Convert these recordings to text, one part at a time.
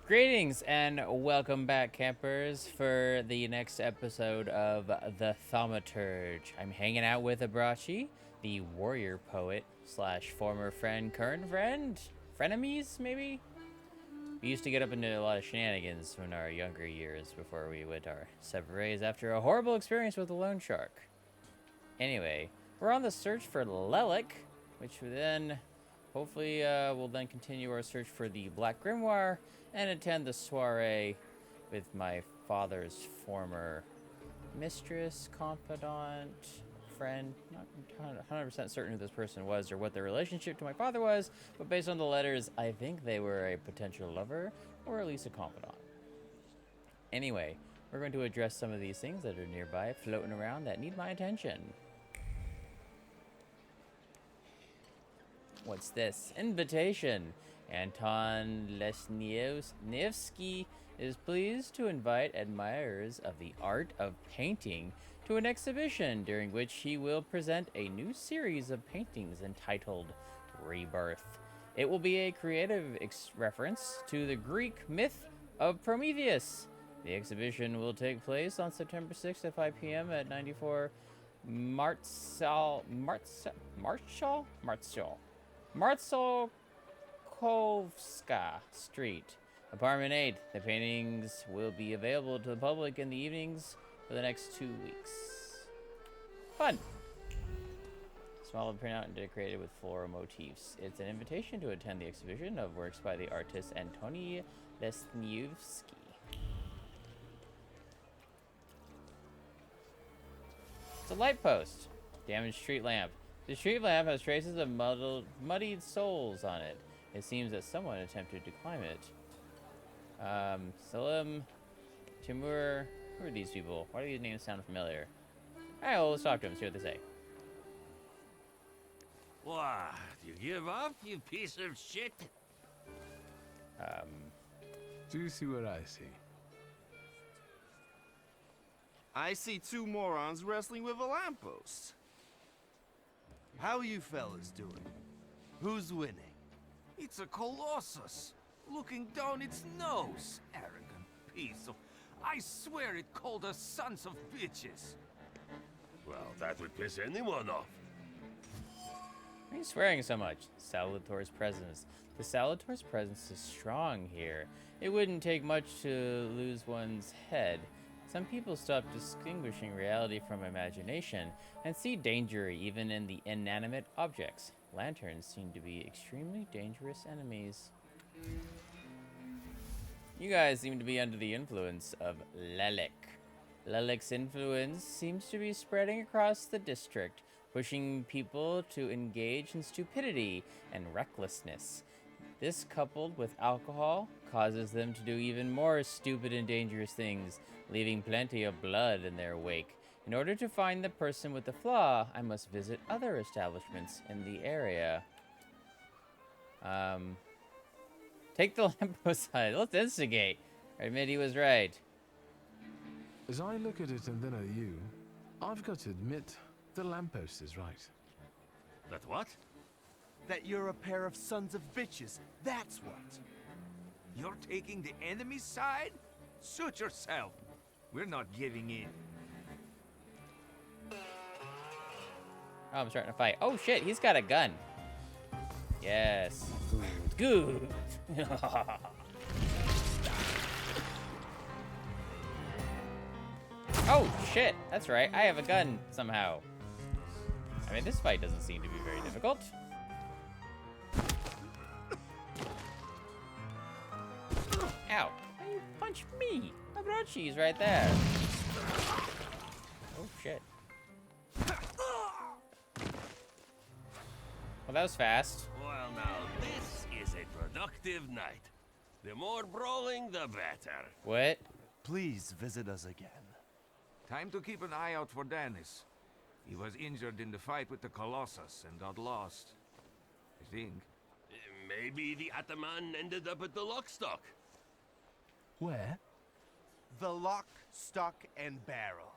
Greetings and welcome back, campers, for the next episode of the Thaumaturge. I'm hanging out with Abrachi, the warrior poet slash former friend, current friend, frenemies maybe. We used to get up into a lot of shenanigans in our younger years before we went our separate ways after a horrible experience with a loan shark. Anyway, we're on the search for Lelek, which then hopefully we'll then continue our search for the Black Grimoire and attend the soiree with my father's former mistress, confidant, friend. Not 100% certain who this person was or what their relationship to my father was, but based on the letters, I think they were a potential lover or at least a confidant. Anyway, we're going to address some of these things that are nearby, floating around, that need my attention. What's this? Invitation. Anton Lesniewski is pleased to invite admirers of the art of painting to an exhibition during which he will present a new series of paintings entitled Rebirth. It will be a creative reference to the Greek myth of Prometheus. The exhibition will take place on September 6th at 5 p.m. at 94 Martsolkovska Street, Apartment 8. The paintings will be available to the public in the evenings for the next 2 weeks. Fun! Small printout and decorated with floral motifs. It's an invitation to attend the exhibition of works by the artist Antoni Lesniewski. It's a light post. Damaged street lamp. The street lamp has traces of muddied soles on it. It seems that someone attempted to climb it. Salim, Timur, who are these people? Why do these names sound familiar? Alright, well, let's talk to them, see what they say. What? You give up, you piece of shit? Do you see what I see? I see two morons wrestling with a lamppost. How you fellas doing? Who's winning? It's a colossus, looking down its nose. Arrogant piece of... I swear it called us sons of bitches. Well, that would piss anyone off. Why are you swearing so much? Salvator's presence. The Salvator's presence is strong here. It wouldn't take much to lose one's head. Some people stop distinguishing reality from imagination and see danger even in the inanimate objects. Lanterns seem to be extremely dangerous enemies. You guys seem to be under the influence of Lelek. Lelek's influence seems to be spreading across the district, pushing people to engage in stupidity and recklessness. This, coupled with alcohol, causes them to do even more stupid and dangerous things, leaving plenty of blood in their wake. In order to find the person with the flaw, I must visit other establishments in the area. Take the lamppost side. Let's instigate. I admit he was right. As I look at it and then at you, I've got to admit, the lamppost is right. That what? That you're a pair of sons of bitches, that's what. You're taking the enemy's side? Suit yourself. We're not giving in. Oh, I'm starting to fight. Oh shit, he's got a gun. Yes. Good. Good. Oh shit, that's right. I have a gun somehow. I mean, this fight doesn't seem to be very difficult. Ow. Why you punch me? Abrachi's right there. Oh shit. Well, that was fast. Well, now, this is a productive night. The more brawling, the better. What? Please visit us again. Time to keep an eye out for Dennis. He was injured in the fight with the Colossus and got lost. I think. Maybe the Ataman ended up at the Lockstock. Where? The Lock, Stock, and Barrel.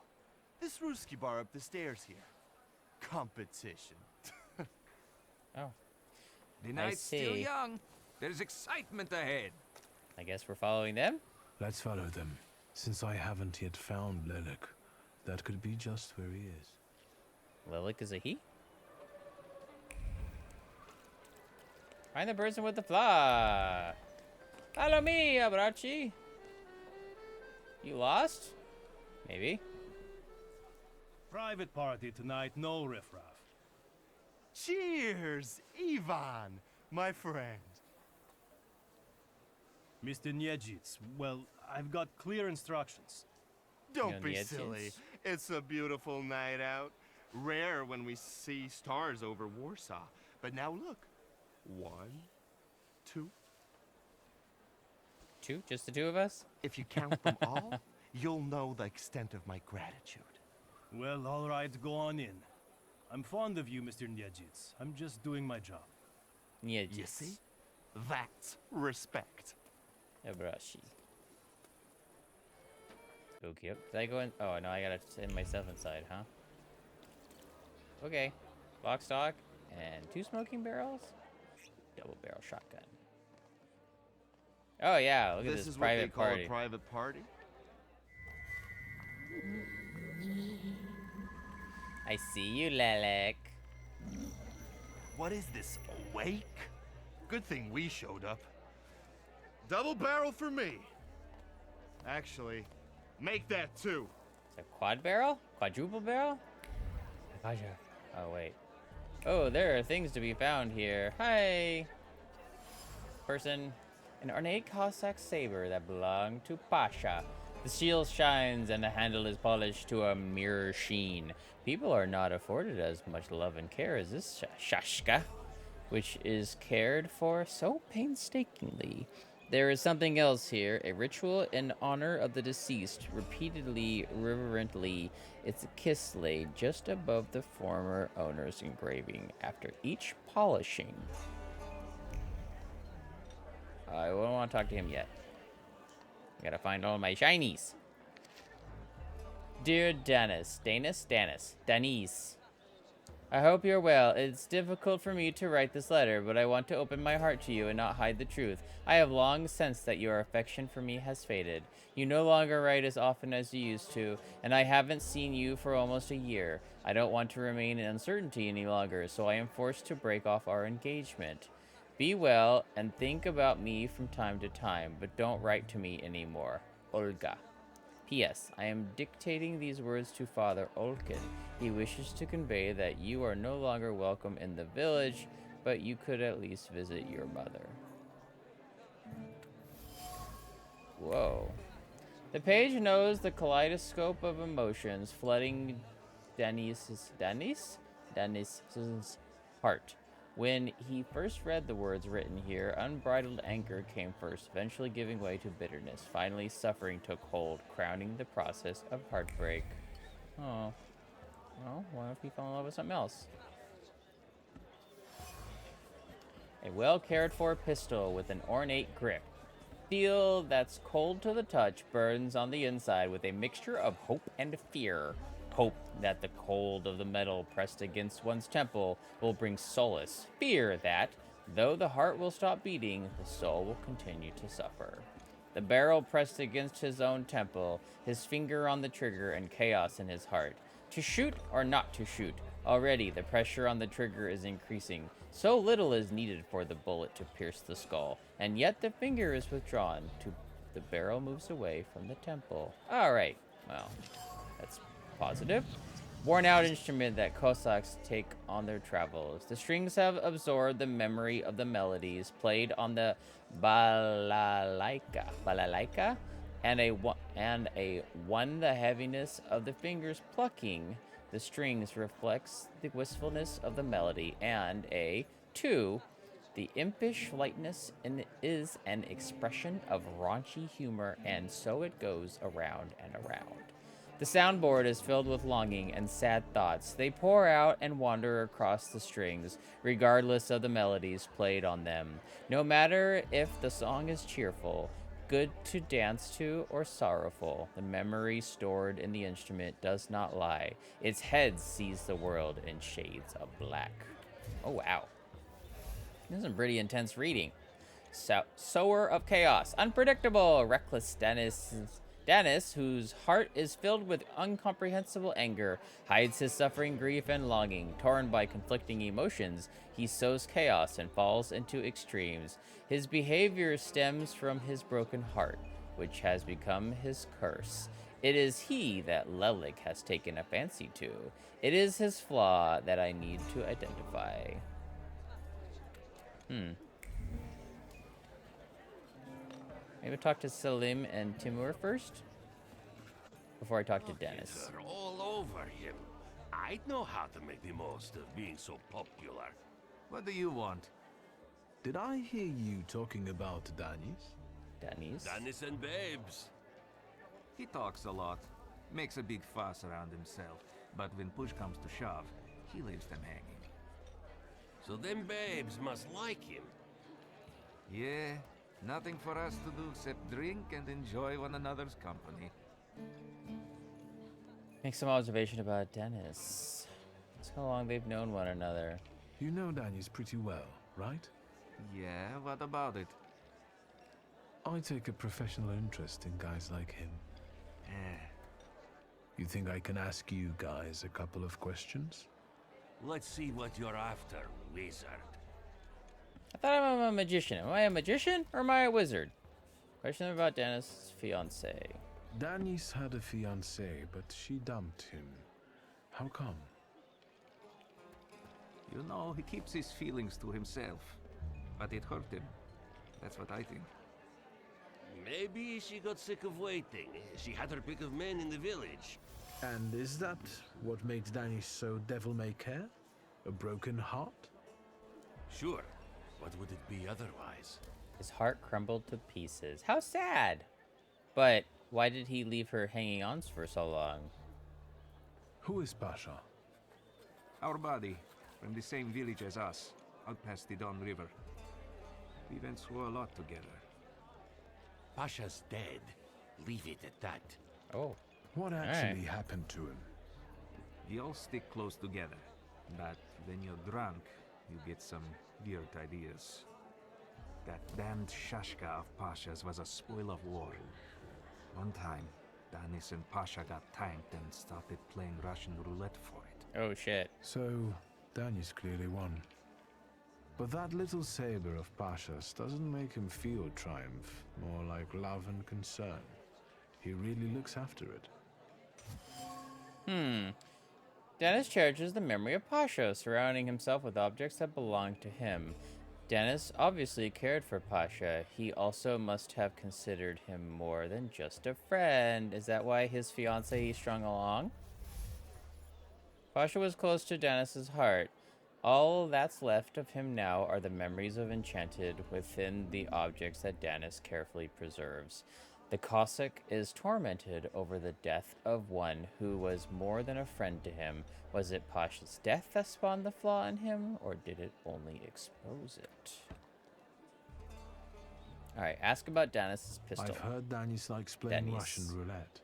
This Ruski bar up the stairs here. Competition. Oh. The night's still see. young. There's excitement ahead. I guess we're following them. Let's follow them. Since I haven't yet found Lelek, that could be just where he is. Lelek is a he? Find the person with the flaw. Follow me, Abrachi. You lost? Maybe. Private party tonight, no riffraff. Cheers, Ivan, my friend. Mr. Niedzits, well, I've got clear instructions. Don't be Niedzits? silly. It's a beautiful night out. Rare when we see stars over Warsaw. But now look. 1, 2. Two? Just the two of us? If you count them all, you'll know the extent of my gratitude. Well, all right, go on in. I'm fond of you, Mr. Niedzits. I'm just doing my job. Yeah, You see? That's respect. Abrashi. Okay. Did I go in? Oh, no, I gotta send myself inside, huh? Okay. Lock, stock, and 2 smoking barrels? Double barrel shotgun. Oh, yeah, look at This this is what they private call party. a private party? I see you, Lelek. What is this, a wake? Good thing we showed up. Double barrel for me. Actually, make that 2. It's a quad barrel? Quadruple barrel? Oh, wait. Oh, there are things to be found here. Hi! Person. An ornate Cossack saber that belonged to Pasha. The shield shines and the handle is polished to a mirror sheen. People are not afforded as much love and care as this shashka, which is cared for so painstakingly. There is something else here, a ritual in honor of the deceased, repeatedly, reverently. It's a kiss laid just above the former owner's engraving after each polishing. I don't want to talk to him yet. I gotta find all my shinies. Dear Dennis, Denise. I hope you're well. It's difficult for me to write this letter, but I want to open my heart to you and not hide the truth. I have long sensed that your affection for me has faded. You no longer write as often as you used to, and I haven't seen you for almost a year. I don't want to remain in uncertainty any longer, so I am forced to break off our engagement. Be well and think about me from time to time, but don't write to me anymore. Olga. P.S. I am dictating these words to Father Olkin. He wishes to convey that you are no longer welcome in the village, but you could at least visit your mother. Whoa. The page knows the kaleidoscope of emotions flooding Denis's heart. When he first read the words written here, unbridled anger came first, eventually giving way to bitterness. Finally, suffering took hold, crowning the process of heartbreak. Oh. Well, what if he fell in love with something else? A well-cared-for pistol with an ornate grip. Steel that's cold to the touch burns on the inside with a mixture of hope and fear. Hope that the cold of the metal pressed against one's temple will bring solace. Fear that, though the heart will stop beating, the soul will continue to suffer. The barrel pressed against his own temple, his finger on the trigger, and chaos in his heart. To shoot or not to shoot? Already the pressure on the trigger is increasing. So little is needed for the bullet to pierce the skull, and yet the finger is withdrawn. The barrel moves away from the temple. All right, well, that's positive. Worn out instrument that Cossacks take on their travels. The strings have absorbed the memory of the melodies played on the balalaika, and one the heaviness of the fingers plucking the strings reflects the wistfulness of the melody, and two, the impish lightness is an expression of raunchy humor, and so it goes around and around. The soundboard is filled with longing and sad thoughts. They pour out and wander across the strings, regardless of the melodies played on them. No matter if the song is cheerful, good to dance to, or sorrowful, the memory stored in the instrument does not lie. Its head sees the world in shades of black. Oh, wow. This is some pretty intense reading. sower of chaos, unpredictable, reckless Dennis, whose heart is filled with incomprehensible anger, hides his suffering, grief, and longing. Torn by conflicting emotions, he sows chaos and falls into extremes. His behavior stems from his broken heart, which has become his curse. It is he that Lelek has taken a fancy to. It is his flaw that I need to identify. Maybe talk to Salim and Timur first before I talk to Dennis. They're all over him. I'd know how to make the most of being so popular. What do you want? Did I hear you talking about Danis? Dennis and babes. He talks a lot, makes a big fuss around himself, but when push comes to shove, he leaves them hanging. So them babes must like him. Yeah, nothing for us to do except drink and enjoy one another's company. Make some observation about Dennis. That's how long they've known one another. You know Danis pretty well, right? Yeah, what about it? I take a professional interest in guys like him. You think I can ask you guys a couple of questions? Let's see what you're after, wizard. I thought I'm a magician. Am I a magician or am I a wizard? Question about Dennis' fiancée. Danis had a fiancée, but she dumped him. How come? You know, he keeps his feelings to himself, but it hurt him. That's what I think. Maybe she got sick of waiting. She had her pick of men in the village. And is that what makes Danis so devil-may-care? A broken heart? Sure. What would it be otherwise? His heart crumbled to pieces. How sad! But why did he leave her hanging on for so long? Who is Pasha? Our buddy, from the same village as us, out past the Don River. We went through a lot together. Pasha's dead. Leave it at that. Oh. What actually happened to him? We all stick close together, but when you're drunk, you get some weird ideas. That damned Shashka of Pasha's was a spoil of war. One time, Danis and Pasha got tanked and started playing Russian roulette for it. Oh, shit. So, Danis clearly won. But that little saber of Pasha's doesn't make him feel triumph, more like love and concern. He really looks after it. Dennis cherishes the memory of Pasha, surrounding himself with objects that belong to him. Dennis obviously cared for Pasha. He also must have considered him more than just a friend. Is that why his fiancée strung along? Pasha was close to Dennis's heart. All that's left of him now are the memories of Enchanted within the objects that Dennis carefully preserves. The Cossack is tormented over the death of one who was more than a friend to him. Was it Pasha's death that spawned the flaw in him, or did it only expose it? Alright, ask about Dennis's pistol. I've heard Danis likes playing Danis. Russian roulette.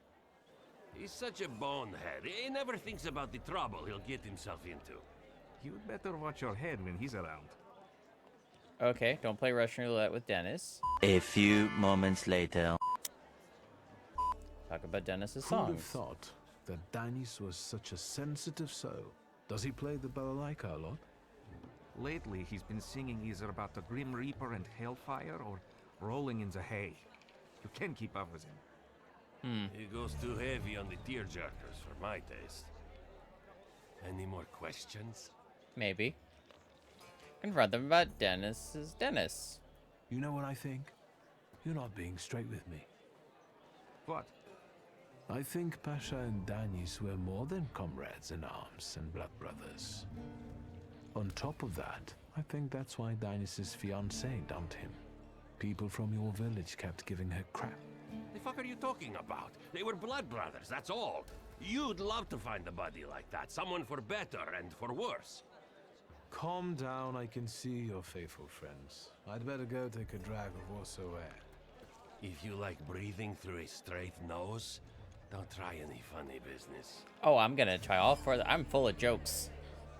He's such a bonehead. He never thinks about the trouble he'll get himself into. You'd better watch your head when he's around. Okay, don't play Russian roulette with Dennis. A few moments later. Talk about Dennis's Who'd have songs. thought that Danis was such a sensitive soul? Does he play the balalaika a lot? Lately, he's been singing either about the Grim Reaper and Hellfire or rolling in the hay. You can't keep up with him. He goes too heavy on the tearjerkers for my taste. Any more questions? Maybe. Confront them about Dennis's Dennis. You know what I think? You're not being straight with me. What? I think Pasha and Danis were more than comrades in arms and blood brothers. On top of that, I think that's why Danis's fiancée dumped him. People from your village kept giving her crap. The fuck are you talking about? They were blood brothers, that's all. You'd love to find a buddy like that. Someone for better and for worse. Calm down, I can see your faithful friends. I'd better go take a drag of Warsaw air. If you like breathing through a straight nose, don't try any funny business. Oh, I'm gonna try all for I'm full of jokes.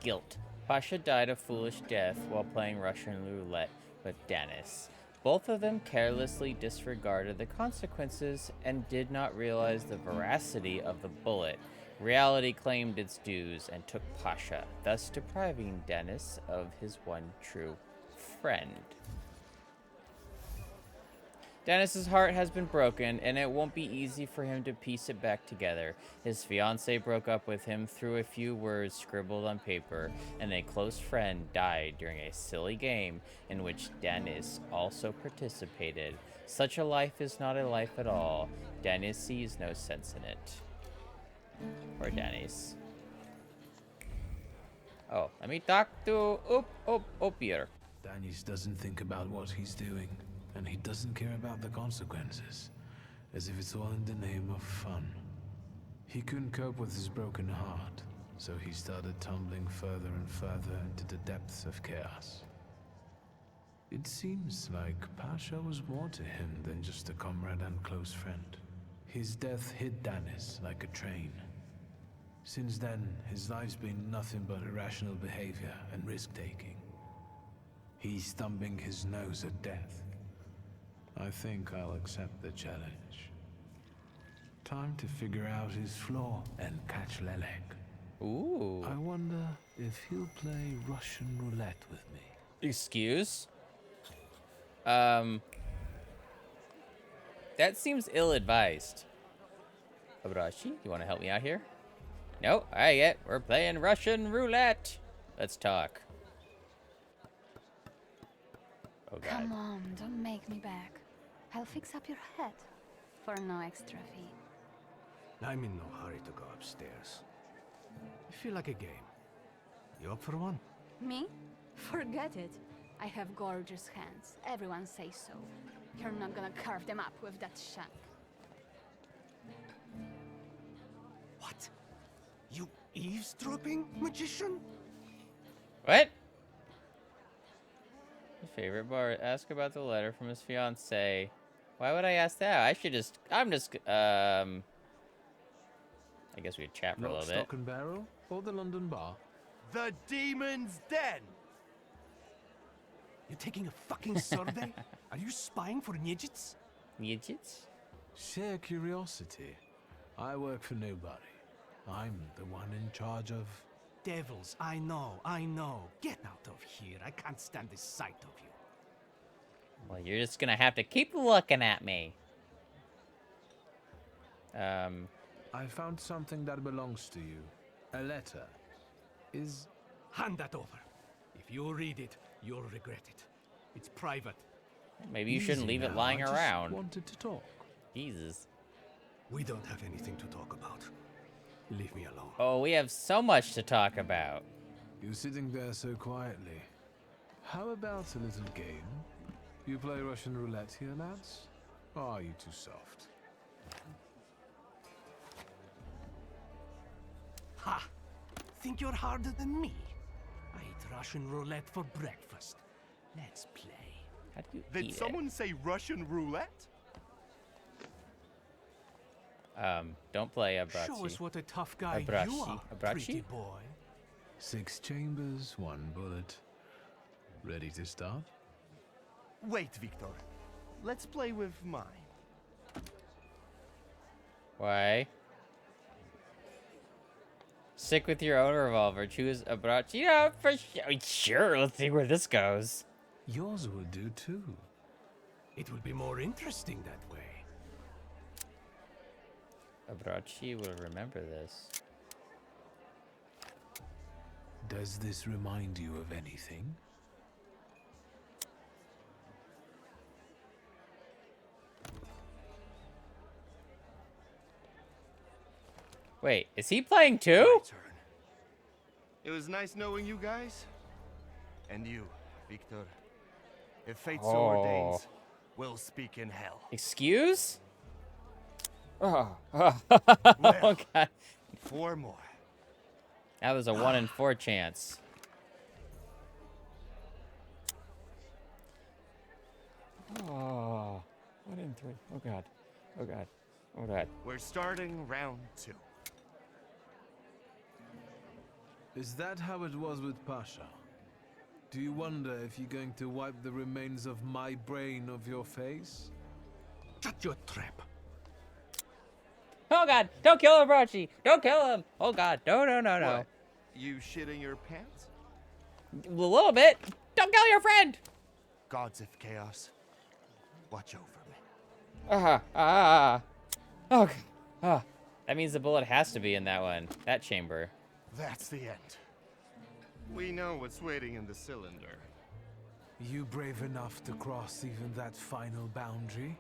Guilt. Pasha died a foolish death while playing Russian roulette with Dennis. Both of them carelessly disregarded the consequences and did not realize the veracity of the bullet. Reality claimed its dues and took Pasha, thus depriving Dennis of his one true friend. Dennis's heart has been broken, and it won't be easy for him to piece it back together. His fiancée broke up with him through a few words scribbled on paper, and a close friend died during a silly game in which Dennis also participated. Such a life is not a life at all. Dennis sees no sense in it. Or Dennis. Oh, let me talk to here. Danis doesn't think about what he's doing, and he doesn't care about the consequences, as if it's all in the name of fun. He couldn't cope with his broken heart, so he started tumbling further and further into the depths of chaos. It seems like Pasha was more to him than just a comrade and close friend. His death hit Danis like a train. Since then, his life's been nothing but irrational behavior and risk-taking. He's thumbing his nose at death. I think I'll accept the challenge. Time to figure out his flaw and catch Lelek. Ooh. I wonder if he'll play Russian roulette with me. Excuse? That seems ill-advised. Abrashi, you want to help me out here? No, I get. We're playing Russian roulette. Let's talk. Oh God. Come on, don't make me beg. I'll fix up your head for no extra fee. I'm in no hurry to go upstairs. I feel like a game. You up for one? Me? Forget it. I have gorgeous hands. Everyone says so. You're not gonna carve them up with that shank. What? You eavesdropping, magician? What? His favorite bar. Ask about the letter from his fiancée. Why would I ask that? I guess we'd chat for a Lock, little bit. stock and barrel, or the London bar? The Demon's Den! You taking a fucking survey? Are you spying for Nijits? Midgets? Sheer curiosity. I work for nobody. I'm the one in charge of... Devils, I know. Get out of here. I can't stand the sight of you. Well, you're just gonna have to keep looking at me. I found something that belongs to you. A letter. Is... Hand that over. If you read it, you'll regret it. It's private. Maybe you shouldn't Easy leave it now, lying I just around. wanted to talk. Jesus. We don't have anything to talk about. Leave me alone. Oh, we have so much to talk about. You're sitting there so quietly. How about a little game? You play Russian roulette here, lads? Or are you too soft? Ha! Think you're harder than me? I eat Russian roulette for breakfast. Let's play. How do you Did eat someone say Russian roulette? it? Don't play Abrachi. Show us what a tough guy Abrachi? you are, Abrachi? pretty boy. 6 chambers, 1 bullet. Ready to start? Wait, Victor. Let's play with mine. Why? Stick with your own revolver. Choose Abrachi. Yeah, for sure. Sure, let's see where this goes. Yours will do too. It will be more interesting that way. Abrachi will remember this. Does this remind you of anything? Wait, is he playing too? My turn. It was nice knowing you guys. And you, Victor. If fate so ordains, we'll speak in hell. Excuse? Oh, Well, okay. 4 more. That was a 1 in 4 chance. Oh, 1 in 3. Oh God. Oh God. Oh God. We're starting round 2. Is that how it was with Pasha? Do you wonder if you're going to wipe the remains of my brain off your face? Shut your trap. Oh god, don't kill him, Brachi! Don't kill him! Oh god, no, no, no, no. What? You shitting your pants? A little bit. Don't kill your friend! Gods of chaos, watch over me. Okay. That means the bullet has to be in that one. That chamber. That's the end. We know what's waiting in the cylinder. You brave enough to cross even that final boundary?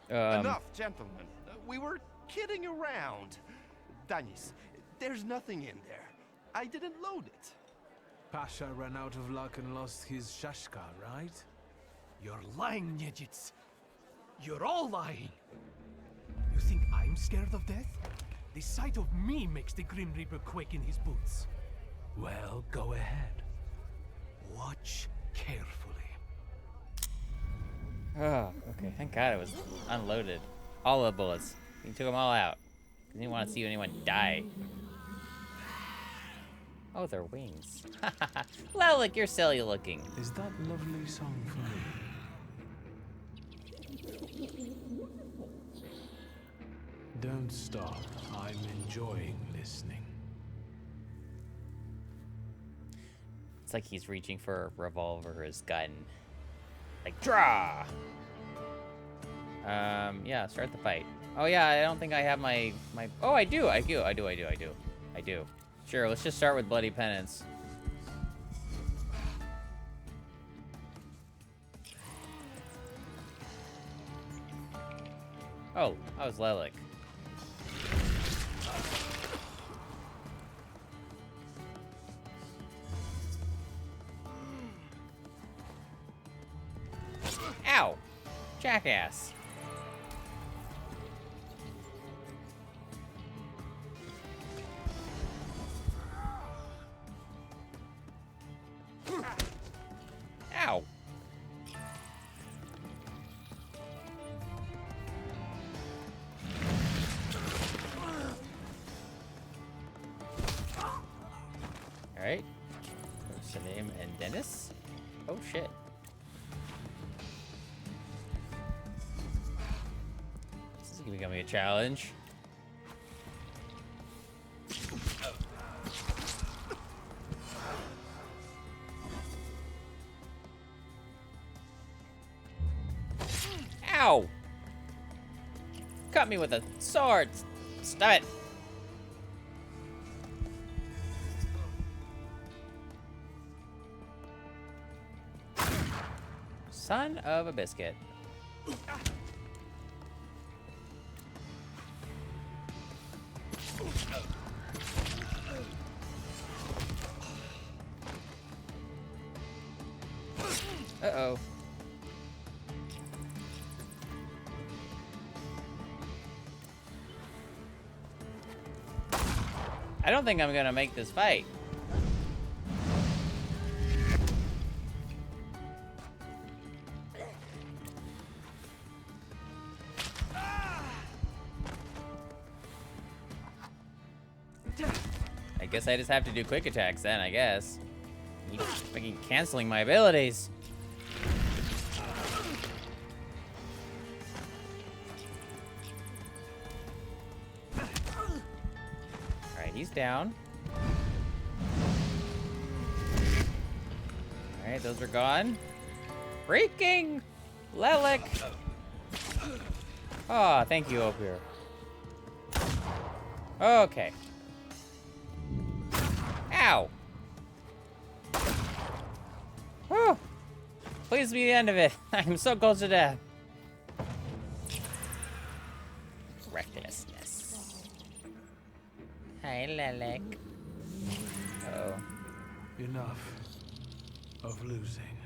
Enough, gentlemen. We were kidding around. Danis, there's nothing in there. I didn't load it. Pasha ran out of luck and lost his Shashka, right? You're lying, Nyejits. You're all lying. You think I'm scared of death? The sight of me makes the Grim Reaper quake in his boots. Well, go ahead. Watch carefully. Oh, okay. Thank God it was unloaded. All the bullets. You took them all out. I didn't want to see anyone die. Oh, they're wings. Lelek, you're silly looking. Is that lovely song for me? Don't stop. I'm enjoying listening. It's like he's reaching for a revolver or his gun. Like, draw! Yeah, start the fight. Oh yeah, I don't think I have my... Oh, I do. I do. Sure, let's just start with Bloody Penance. Oh, that was Lelek. Ow! Jackass. Ow! Alright. What's the name? And Dennis? Oh shit. This is becoming a challenge. Ow! Cut me with a sword! Stop it! Son of a biscuit. Uh-oh. I don't think I'm gonna make this fight. I guess I just have to do quick attacks then, I guess. He's fucking canceling my abilities. Alright, he's down. Alright, those are gone. Freaking Lelek! Oh, thank you, Opir. Okay. Ow! Whew. Please be the end of it. I'm so close to death. Recklessness. Hi, Lelek. Oh. Enough of losing.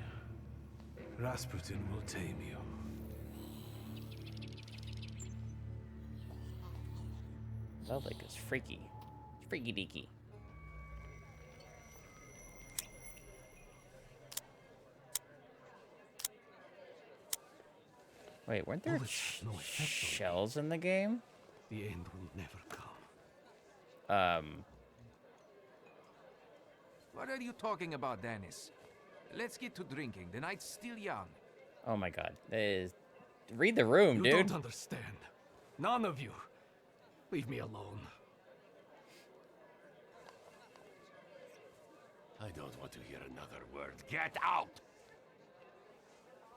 Rasputin will tame you. Lelek is freaky. Freaky deaky. Wait, weren't there shells in the game? The end will never come. What are you talking about, Dennis? Let's get to drinking. The night's still young. Oh my god. Read the room, You dude. don't understand. None of you. Leave me alone. I don't want to hear another word. Get out!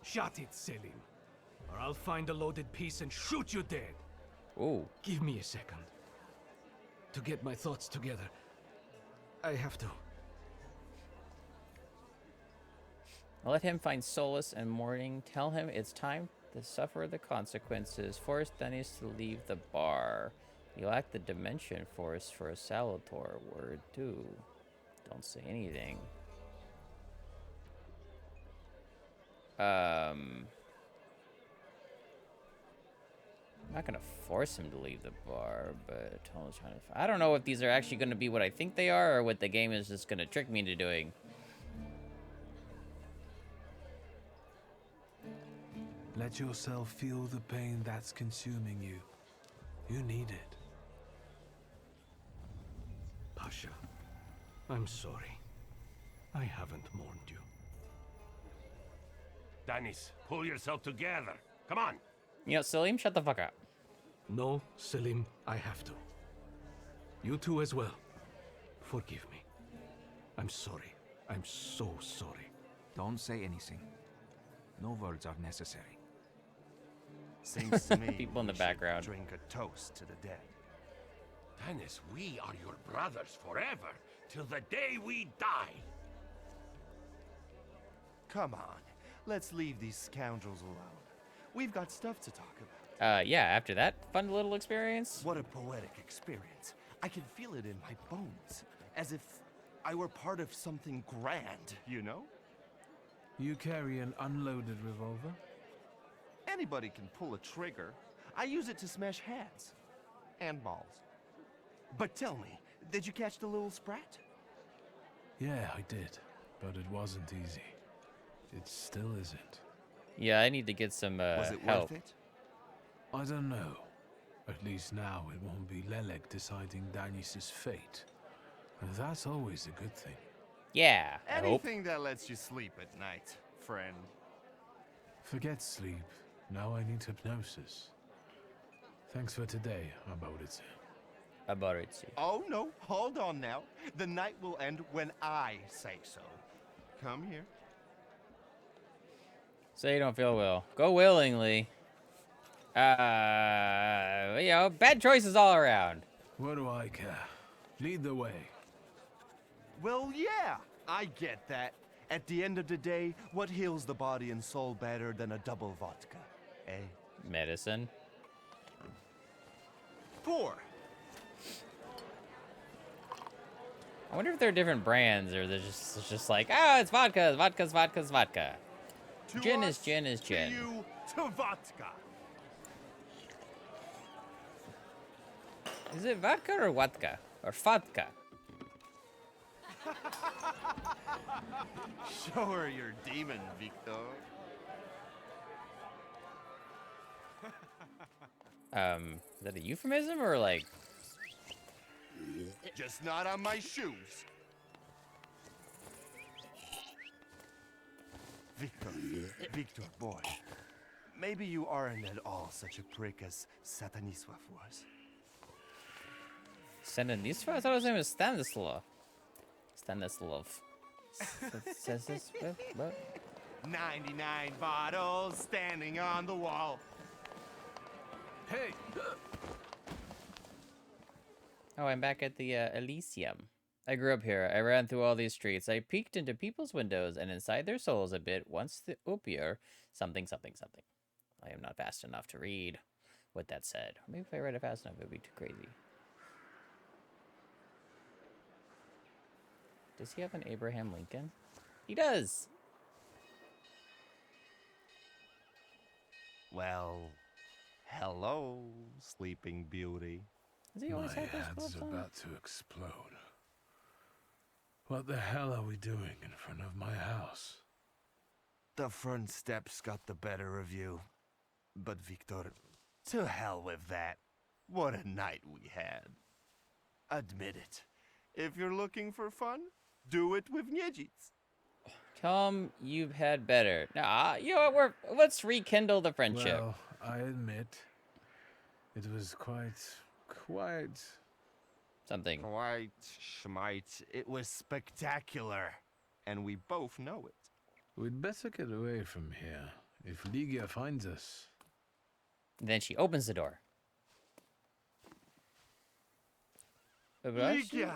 Shut it, Selim. Or I'll find a loaded piece and shoot you dead. Ooh. Give me a second. To get my thoughts together. I have to. Let him find solace and mourning. Tell him it's time to suffer the consequences. Force Dennis to leave the bar. You lack the dimension force for a Salator word, too. Don't say anything. I'm not gonna force him to leave the bar, but I don't know if these are actually gonna be what I think they are, or what the game is just gonna trick me into doing. Let yourself feel the pain that's consuming you. You need it. Pasha, I'm sorry. I haven't mourned you. Dennis, pull yourself together. Come on. You know, Selim, shut the fuck up. No, Selim, I have to. You too as well. Forgive me. I'm sorry. I'm so sorry. Don't say anything. No words are necessary. Seems to me People in the we should background. drink a toast to the dead. Dennis, we are your brothers forever, till the day we die. Come on, let's leave these scoundrels alone. We've got stuff to talk about. Yeah, after that fun little experience. What a poetic experience. I can feel it in my bones, as if I were part of something grand, you know? You carry an unloaded revolver? Anybody can pull a trigger. I use it to smash heads. And balls. But tell me, did you catch the little sprat? Yeah, I did. But it wasn't easy. It still isn't. Yeah, I need to get some Was it help. worth it? I don't know. At least now it won't be Lelek deciding Danis's fate. And that's always a good thing. Yeah, I hope. Anything that lets you sleep at night, friend. Forget sleep. Now I need hypnosis. Thanks for today, Aboritsu. About it, see. Oh no, hold on now. The night will end when I say so. Come here. Say you don't feel well. Go willingly. You know, bad choices all around. What do I care? Lead the way. Well, yeah, I get that. At the end of the day, what heals the body and soul better than a double vodka? Eh? Medicine. Pour. I wonder if they're different brands, or they're just it's just like, oh, it's vodka, vodka's vodka's vodka. To Gin is us, gin is gin. To you, to vodka. Is it vodka or vodka? Or vodka? Show her your demon, Victor. Is that a euphemism or like? Just not on my shoes. Victor, Victor, boy. Maybe you aren't at all such a prick as Sataniswa was. Stanisław? I thought his name was Stanislav. Stanislav. Says this? What? 99 bottles standing on the wall. Hey! Oh, I'm back at the Elysium. I grew up here. I ran through all these streets. I peeked into people's windows and inside their souls a bit once the opier something something something. I am not fast enough to read. With that said, maybe if I read it fast enough, it would be too crazy. Does he have an Abraham Lincoln? He does! Well, hello, Sleeping Beauty. Does he My always have those head's gloves on? about to explode. What the hell are we doing in front of my house? The front steps got the better of you. But Victor, to hell with that. What a night we had. Admit it. If you're looking for fun, do it with Niedzits. Tell him you've had better. Nah, you know what? Let's rekindle the friendship. Well, I admit, it was quite... Something. Quite, Schmite. It was spectacular. And we both know it. We'd better get away from here. If Ligia finds us... Then she opens the door. Ligia!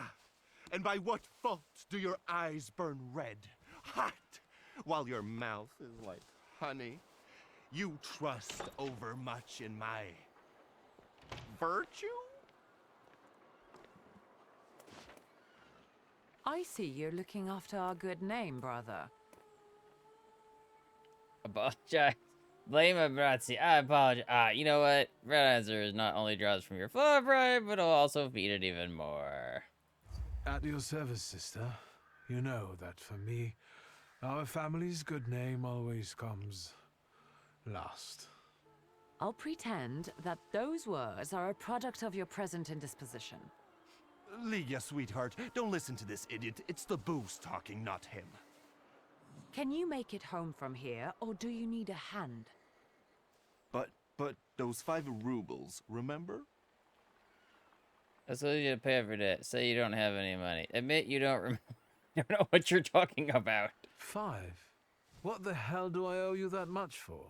And by what fault do your eyes burn red, hot, while your mouth is like honey? You trust overmuch in my virtue? I see you're looking after our good name, brother. Apologize. Blame Abrazzi. I apologize. You know what? Red answer is not only draws from your flow of pride, but will also feed it even more. At your service, sister. You know that for me, our family's good name always comes last. I'll pretend that those words are a product of your present indisposition. Ligia, sweetheart, don't listen to this idiot. It's the booze talking, not him. Can you make it home from here, or do you need a hand? But those 5 rubles, remember? That's what you pay for that. Say you don't have any money. Admit you don't don't know what you're talking about. 5? What the hell do I owe you that much for?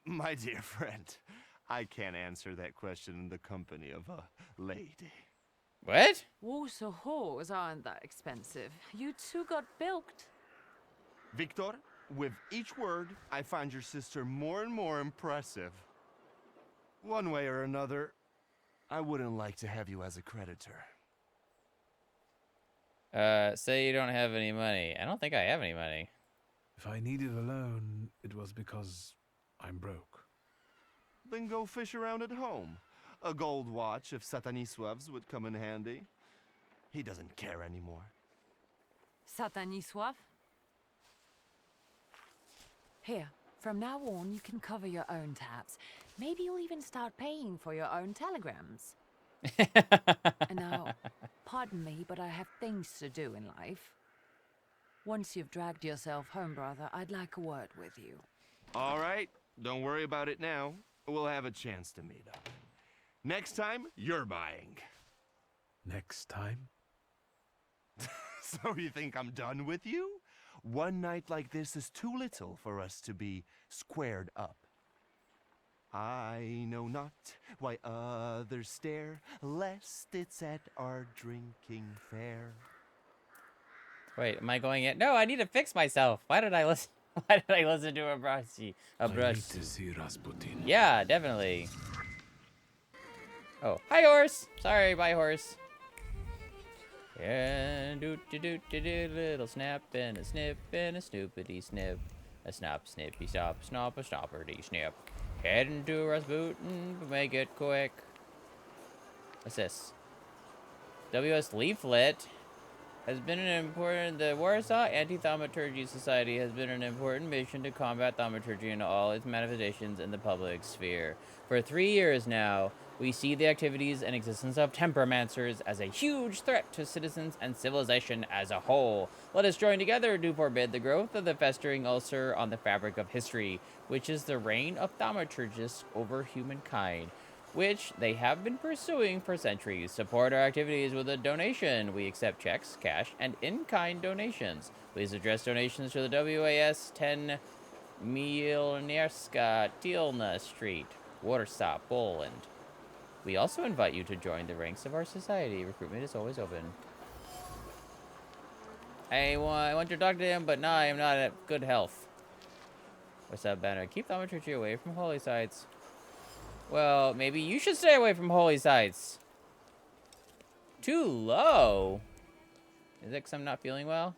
My dear friend, I can't answer that question in the company of a lady. What? Warsaw whores aren't that expensive. You two got bilked. Victor, with each word, I find your sister more and more impressive. One way or another, I wouldn't like to have you as a creditor. Say you don't have any money. I don't think I have any money. If I needed a loan, it was because I'm broke. Then go fish around at home. A gold watch of Satanisław's would come in handy. He doesn't care anymore. Satanisław? Here, from now on, you can cover your own tabs. Maybe you'll even start paying for your own telegrams. And now, pardon me, but I have things to do in life. Once you've dragged yourself home, brother, I'd like a word with you. All right, don't worry about it now. We'll have a chance to meet up. Next time, you're buying. Next time? So you think I'm done with you? One night like this is too little for us to be squared up. I know not why others stare, lest it's at our drinking fair. Wait, am I going in? No, I need to fix myself. Why did I listen? Why did I listen to Abrazzi? I need to see Rasputin. Yeah, definitely. Oh, hi horse. Sorry, bye horse. And do little snap and a snip and a snoopity snip, a snop snippy stop snop a snopperty snip. Heading to Rasputin, but make it quick. What's this? WS leaflet has been an important. The Warsaw Anti-Thaumaturgy Society has been an important mission to combat thaumaturgy in all its manifestations in the public sphere. For 3 years now, we see the activities and existence of temperamancers as a huge threat to citizens and civilization as a whole. Let us join together to forbid the growth of the festering ulcer on the fabric of history, which is the reign of thaumaturgists over humankind, which they have been pursuing for centuries. Support our activities with a donation. We accept checks, cash, and in-kind donations. Please address donations to the WAS 10 Mielnierska Tilna Street, Warsaw, Poland. We also invite you to join the ranks of our society. Recruitment is always open. I want to talk to him, but now I am not at good health. What's up, Banner? Keep thaumaturgy away from holy sites. Well, maybe you should stay away from holy sites. Too low? Is it because I'm not feeling well?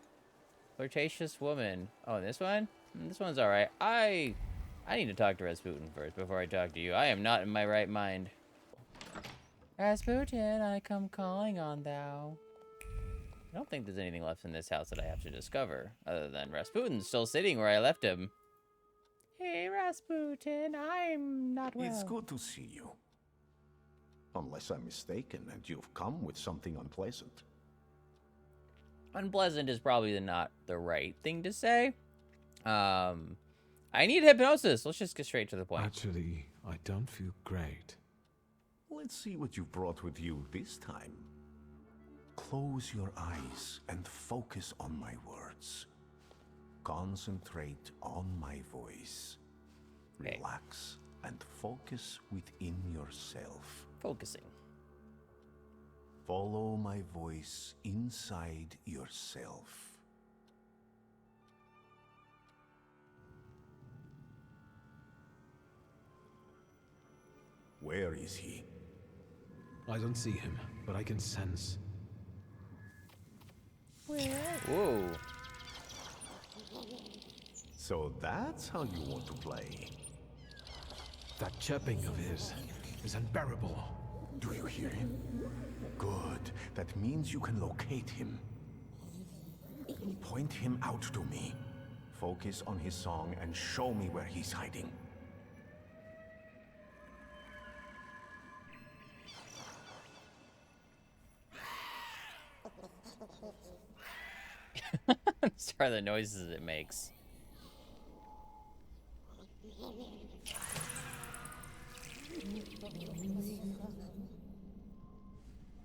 Flirtatious woman. Oh, this one? This one's alright. I need to talk to Rasputin first before I talk to you. I am not in my right mind. Rasputin, I come calling on thou. I don't think there's anything left in this house that I have to discover, other than Rasputin's still sitting where I left him. Hey, Rasputin, I'm not well. It's good to see you. Unless I'm mistaken and you've come with something unpleasant. Unpleasant is probably not the right thing to say. I need hypnosis. Let's just get straight to the point. Actually, I don't feel great. Let's see what you've brought with you this time. Close your eyes and focus on my words. Concentrate on my voice. Okay. Relax and focus within yourself. Focusing. Follow my voice inside yourself. Where is he? I don't see him, but I can sense. Whoa. So that's how you want to play. That chirping of his is unbearable. Do you hear him? Good. That means you can locate him. Point him out to me. Focus on his song and show me where he's hiding. Sorry, the noises it makes.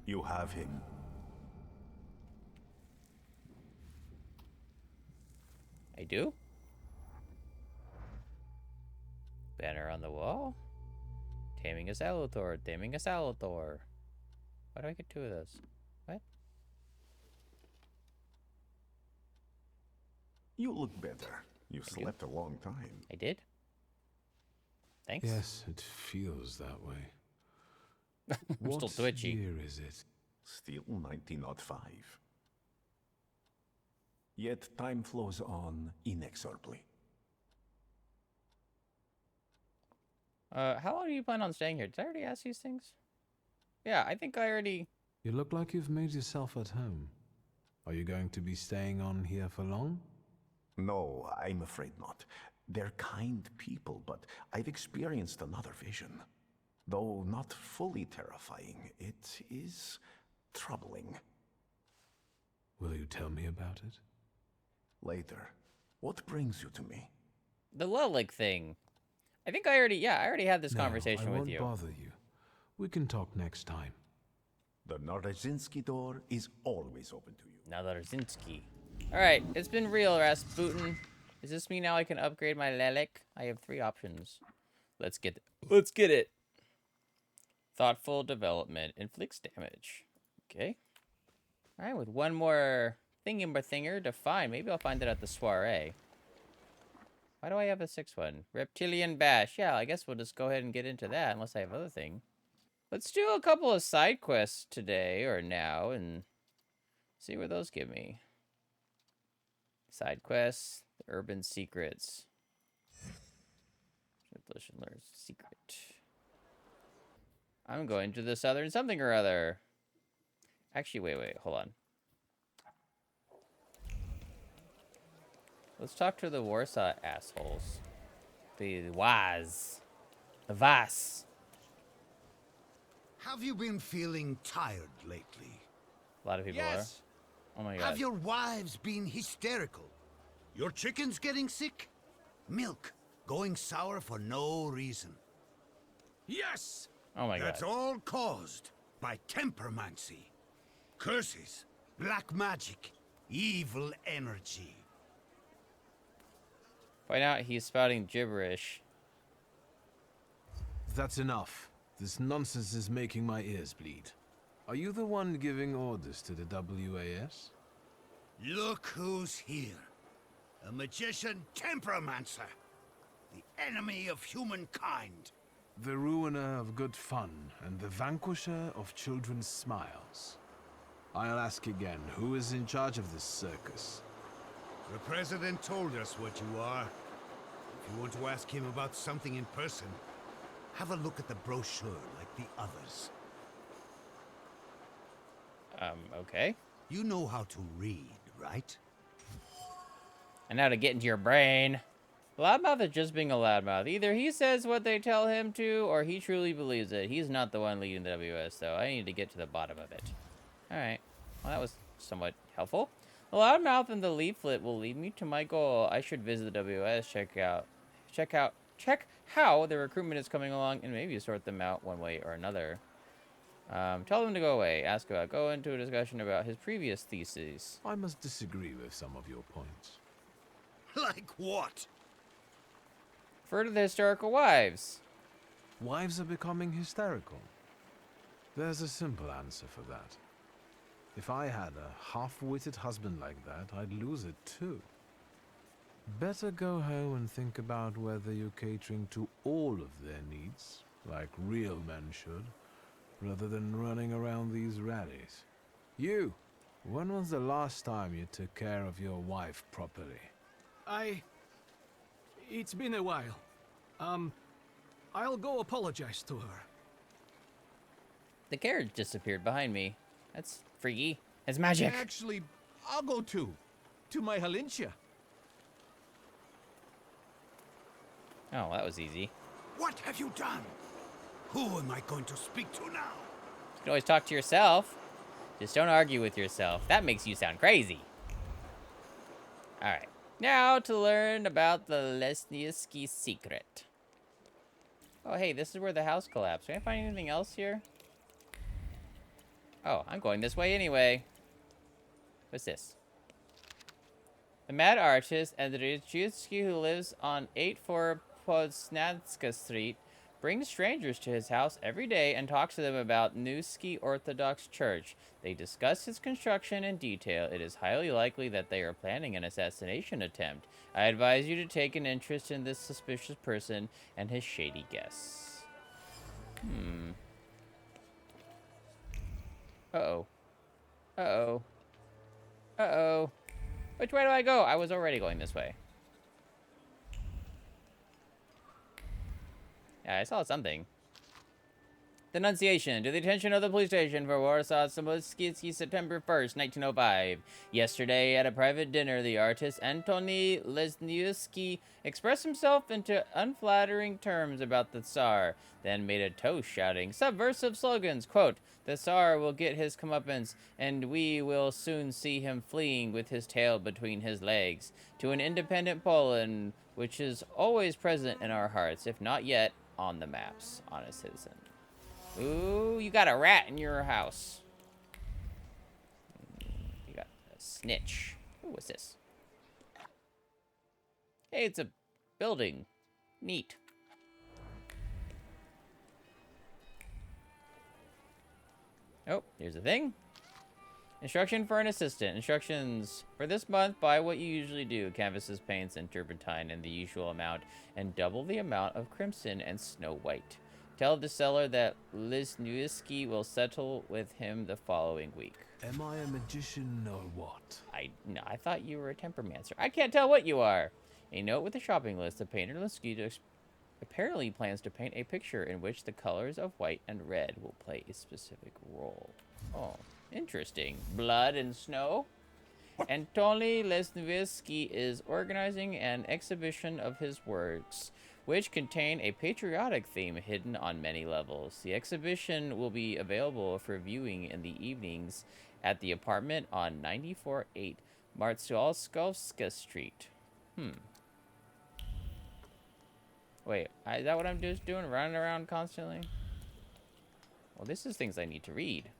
You have him. I do? Banner on the wall? Taming a Salvatore. Taming a Salvatore. Why do I get two of those? What? You look better. You slept a long time. I did? Thanks. Yes, it feels that way. I'm still twitchy. What year is it? Still 1905. Yet time flows on inexorably. How long do you plan on staying here? Did I already ask these things? Yeah, I think I already... You look like you've made yourself at home. Are you going to be staying on here for long? No, I'm afraid not. They're kind people, but I've experienced another vision. Though not fully terrifying, it is troubling. Will you tell me about it? Later. What brings you to me? The Lelek thing. I think I already had this conversation with you. I won't bother you. We can talk next time. The Narazinski door is always open to you. Narazinski. Alright, it's been real, Rasputin. Does this mean now I can upgrade my Lelek? I have 3 options. Let's get it. Thoughtful development. Inflicts damage. Okay. Alright, with one more thinginger to find. Maybe I'll find it at the soiree. Why do I have a 6th one? Reptilian Bash. Yeah, I guess we'll just go ahead and get into that, unless I have other thing. Let's do a couple of side quests today, or now, and see where those give me. Side quests, the urban secrets. Translation learns secret. I'm going to the southern something or other. Actually, wait, hold on. Let's talk to the Warsaw assholes. The Waz. The Vas. Have you been feeling tired lately? A lot of people are. Oh my god. Have your wives been hysterical? Your chickens getting sick? Milk going sour for no reason? Yes! Oh my god. That's all caused by tempermancy. Curses, black magic, evil energy. Find out he's spouting gibberish. That's enough. This nonsense is making my ears bleed. Are you the one giving orders to the WAS? Look who's here. A magician temperomancer. The enemy of humankind. The ruiner of good fun and the vanquisher of children's smiles. I'll ask again, who is in charge of this circus? The president told us what you are. If you want to ask him about something in person, have a look at the brochure like the others. Okay. You know how to read, right? And now to get into your brain. Loudmouth is just being a loudmouth. Either he says what they tell him to, or he truly believes it. He's not the one leading the WS, though. I need to get to the bottom of it. Alright. Well, that was somewhat helpful. The loudmouth in the leaflet will lead me to my goal. I should visit the WS, check how the recruitment is coming along, and maybe sort them out one way or another. Tell them to go away. Go into a discussion about his previous theses. I must disagree with some of your points. Like what? Refer to the historical wives. Wives are becoming hysterical. There's a simple answer for that. If I had a half-witted husband like that, I'd lose it too. Better go home and think about whether you're catering to all of their needs, like real men should, rather than running around these rallies. You, when was the last time you took care of your wife properly? It's been a while. I'll go apologize to her. The carriage disappeared behind me. That's freaky. It's magic. Actually, I'll go too. To my Halincia. Oh, that was easy. What have you done? Who am I going to speak to now? You can always talk to yourself. Just don't argue with yourself. That makes you sound crazy. Alright. Now to learn about the Lesniewski secret. Oh, hey, this is where the house collapsed. Can I find anything else here? Oh, I'm going this way anyway. What's this? The mad artist Andrzejewski, who lives on 84 Poznanska Street, brings strangers to his house every day and talks to them about Newski Orthodox Church. They discuss his construction in detail. It is highly likely that they are planning an assassination attempt. I advise you to take an interest in this suspicious person and his shady guests. Uh-oh. Uh-oh. Uh-oh. Which way do I go? I was already going this way. Yeah, I saw something. Denunciation to the attention of the police station for Warsaw Samotski, September 1st, 1905. Yesterday, at a private dinner, the artist Antoni Lesniewski expressed himself into unflattering terms about the Tsar, then made a toast shouting subversive slogans, quote, "The Tsar will get his comeuppance, and we will soon see him fleeing with his tail between his legs, to an independent Poland, which is always present in our hearts, if not yet on the maps." Honest citizen. Ooh, you got a rat in your house. You got a snitch. Ooh, what's this? Hey, it's a building. Neat. Oh, here's the thing. Instruction for an assistant. Instructions for this month: buy what you usually do: canvases, paints, and turpentine in the usual amount, and double the amount of crimson and snow white. Tell the seller that Lesniewski will settle with him the following week. Am I a magician or what? No, I thought you were a tempermancer. I can't tell what you are. A note with a shopping list. The painter Lesniewski apparently plans to paint a picture in which the colors of white and red will play a specific role. Oh, interesting. Blood and snow? Antoni Lesniewski is organizing an exhibition of his works, which contain a patriotic theme hidden on many levels. The exhibition will be available for viewing in the evenings at the apartment on 94-8 Marszałkowska Street. Wait, is that what I'm just doing? Running around constantly? Well, this is things I need to read.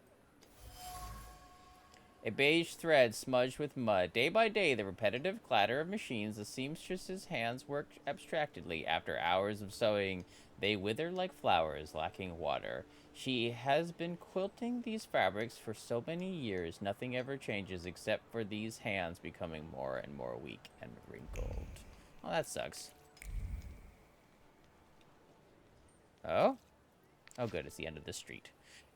A beige thread smudged with mud. Day by day, the repetitive clatter of machines, the seamstress's hands worked abstractedly. After hours of sewing, they wither like flowers lacking water. She has been quilting these fabrics for so many years. Nothing ever changes except for these hands becoming more and more weak and wrinkled. Oh, that sucks. Oh? Oh, good. It's the end of the street.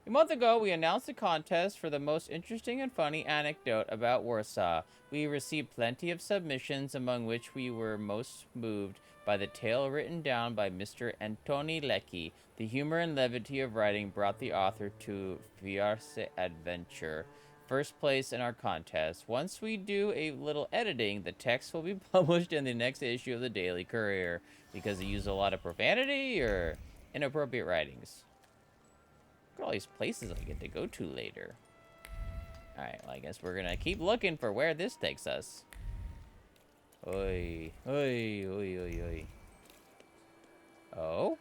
A month ago, we announced a contest for the most interesting and funny anecdote about Warsaw. We received plenty of submissions, among which we were most moved by the tale written down by Mr. Antoni Lelek. The humor and levity of writing brought the author to fierce adventure. First place in our contest. Once we do a little editing, the text will be published in the next issue of the Daily Courier. Because they use a lot of profanity or inappropriate writings. Look at all these places I get to go to later. Alright, well, I guess we're gonna keep looking for where this takes us. Oi. Oi, oi, oi, oi. Oh?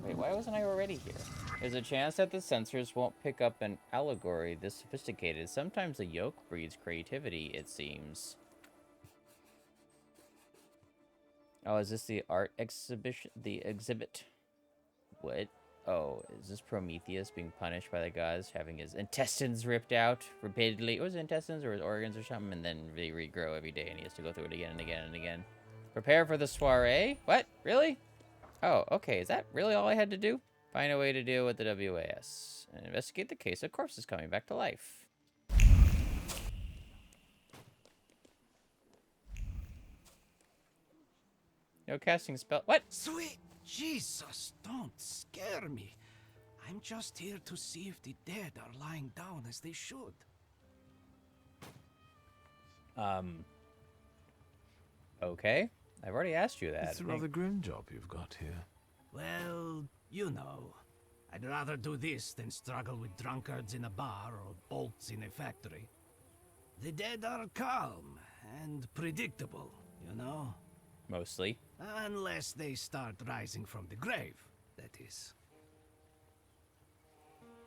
Wait, why wasn't I already here? There's a chance that the sensors won't pick up an allegory this sophisticated. Sometimes the yoke breeds creativity, it seems. Oh, is this the art exhibition? The exhibit? What? Oh, is this Prometheus being punished by the gods, having his intestines ripped out repeatedly? Was it intestines or his organs or something? And then they regrow every day and he has to go through it again and again and again. Prepare for the soiree? What? Really? Oh, okay. Is that really all I had to do? Find a way to deal with the WAS. And investigate the case of corpses coming back to life. No casting spell. What? Sweet Jesus, don't scare me. I'm just here to see if the dead are lying down as they should. Okay. I've already asked you that. It's a rather grim job you've got here. Well, you know. I'd rather do this than struggle with drunkards in a bar or bolts in a factory. The dead are calm and predictable, you know? Mostly. Unless they start rising from the grave, that is.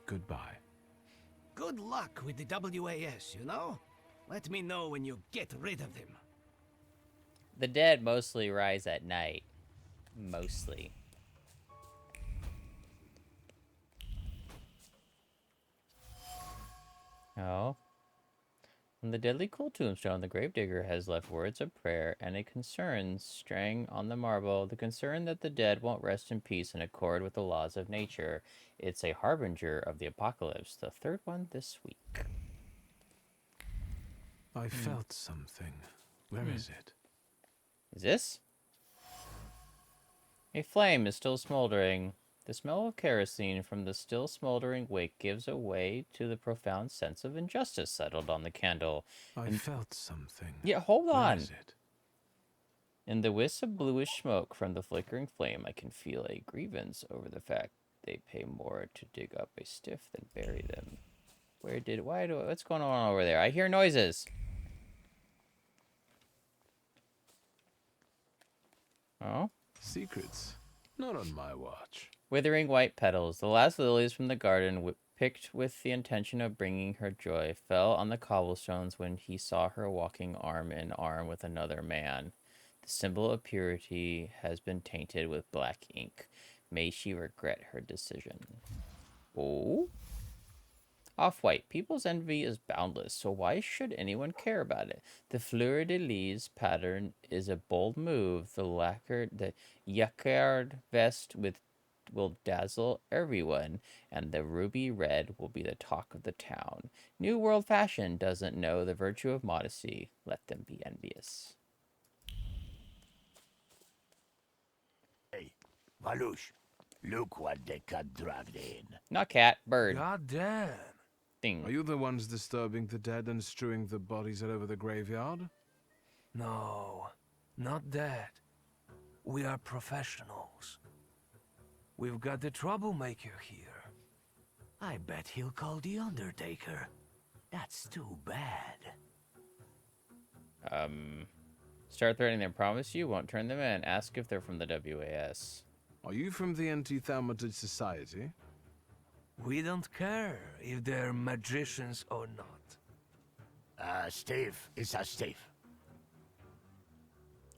Goodbye. Good luck with the WAS, you know? Let me know when you get rid of them. The dead mostly rise at night. Mostly. Oh. On the deadly cool tombstone, the gravedigger has left words of prayer and a concern straying on the marble. The concern that the dead won't rest in peace in accord with the laws of nature. It's a harbinger of the apocalypse, the third one this week. I felt something. Where is it? Is this? A flame is still smoldering. The smell of kerosene from the still smoldering wick gives way to the profound sense of injustice settled on the candle. I felt something. Yeah, hold on. Where is it? In the wisp of bluish smoke from the flickering flame, I can feel a grievance over the fact they pay more to dig up a stiff than bury them. What's going on over there? I hear noises. Oh? Secrets. Not on my watch. Withering white petals, the last lilies from the garden, picked with the intention of bringing her joy, fell on the cobblestones when he saw her walking arm in arm with another man. The symbol of purity has been tainted with black ink. May she regret her decision. Oh? Off-white. People's envy is boundless, so why should anyone care about it? The fleur-de-lis pattern is a bold move. The jacquard vest will dazzle everyone, and the ruby red will be the talk of the town. New world fashion doesn't know the virtue of modesty. Let them be envious. Hey, Valush, look what the cat dragged in. Not cat, bird. God damn. Thing. Are you the ones disturbing the dead and strewing the bodies all over the graveyard? No, not that. We are professionals. We've got the troublemaker here. I bet he'll call the Undertaker. That's too bad. Start threatening them. Promise you won't turn them in. Ask if they're from the WAS. Are you from the Anti-Thaumaturge Society? We don't care if they're magicians or not. Steve, it's a Steve.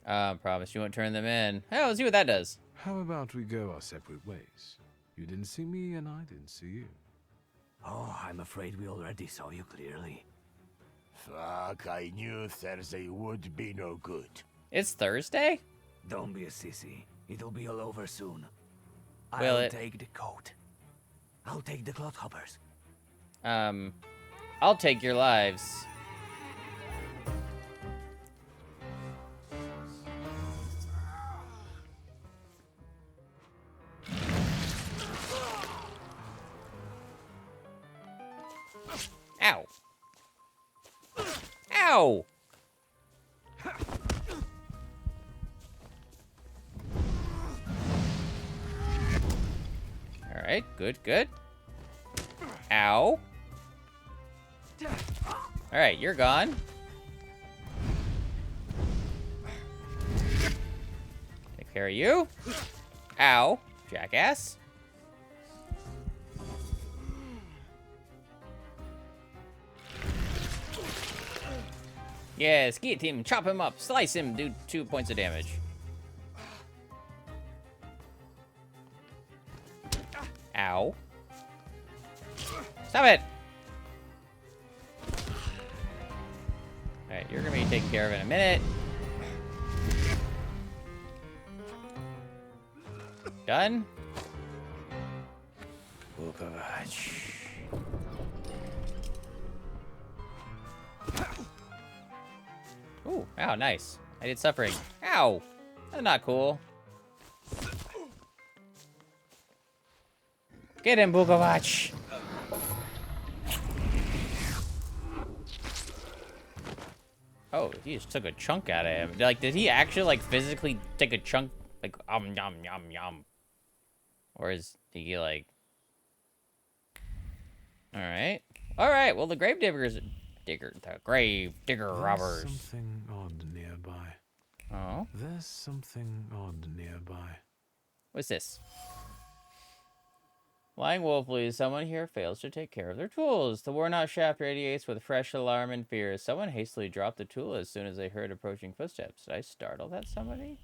Promise you won't turn them in. Hey, let's see what that does. How about we go our separate ways? You didn't see me and I didn't see you. Oh, I'm afraid we already saw you clearly. Fuck, I knew Thursday would be no good. It's Thursday? Don't be a sissy. It'll be all over soon. Will I'll it? take the coat. I'll take the clodhoppers. I'll take your lives. Ow. Ow! Alright, good, good. Ow. All right, you're gone. Take care of you. Ow, jackass. Yes, get him, chop him up, slice him, do 2 points of damage. Ow. Stop it! Alright, you're gonna be taken care of in a minute. Done? Ooh, ow, nice. I did suffering. Ow! That's not cool. Get him, Bukovac! Oh, he just took a chunk out of him. Like, did he actually, like, physically take a chunk? Like, yum, yum, yum. Or is he, like... Alright. Alright, well, the grave diggers... The grave digger robbers. There's something odd nearby. Oh? There's something odd nearby. What's this? Lying woefully, someone here fails to take care of their tools. The worn-out shaft radiates with fresh alarm and fear. Someone hastily dropped the tool as soon as they heard approaching footsteps. Did I startle that somebody?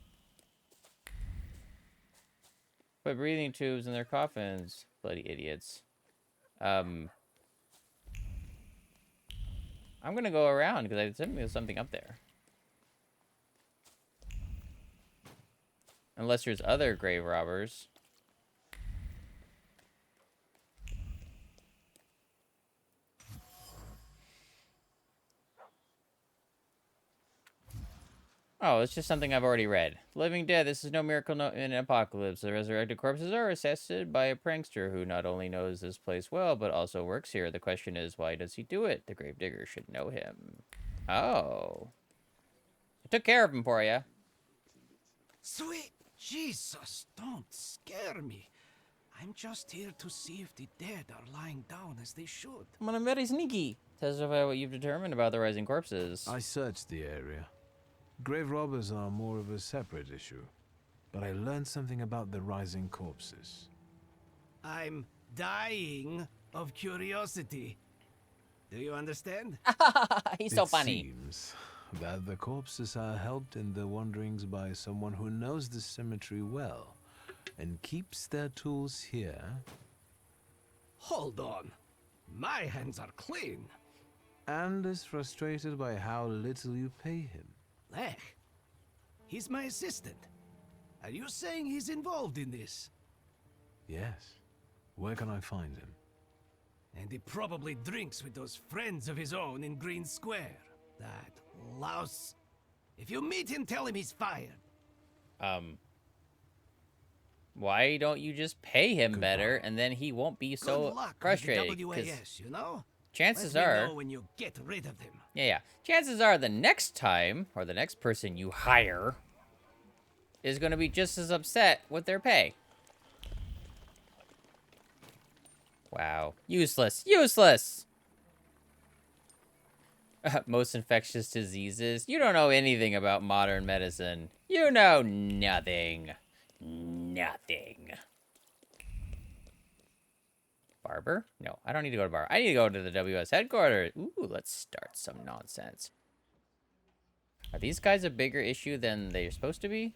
Put breathing tubes in their coffins. Bloody idiots. I'm gonna go around because I think there's something up there. Unless there's other grave robbers. Oh, it's just something I've already read. Living dead, this is no miracle in an apocalypse. The resurrected corpses are assessed by a prankster who not only knows this place well, but also works here. The question is, why does he do it? The gravedigger should know him. Oh. I took care of him for you. Sweet Jesus, don't scare me. I'm just here to see if the dead are lying down as they should. I'm very sneaky. Testify what you've determined about the rising corpses. I searched the area. Grave robbers are more of a separate issue, but I learned something about the rising corpses. I'm dying of curiosity. Do you understand? He's so funny. It seems that the corpses are helped in their wanderings by someone who knows the cemetery well and keeps their tools here. Hold on. My hands are clean. And is frustrated by how little you pay him. Lelek, he's my assistant. Are you saying he's involved in this? Yes. Where can I find him? And he probably drinks with those friends of his own in Green Square. That louse. If you meet him, tell him he's fired. Why don't you just pay him better, and then he won't be so Good luck frustrated? with the WAS, you know? Chances Let me are... know when you get rid of them. Yeah. Chances are the next time, or the next person you hire, is going to be just as upset with their pay. Wow. Useless. Useless! Most infectious diseases. You don't know anything about modern medicine. You know nothing. Nothing. Barber? No, I don't need to go to Barber. I need to go to the WS headquarters. Ooh, let's start some nonsense. Are these guys a bigger issue than they're supposed to be?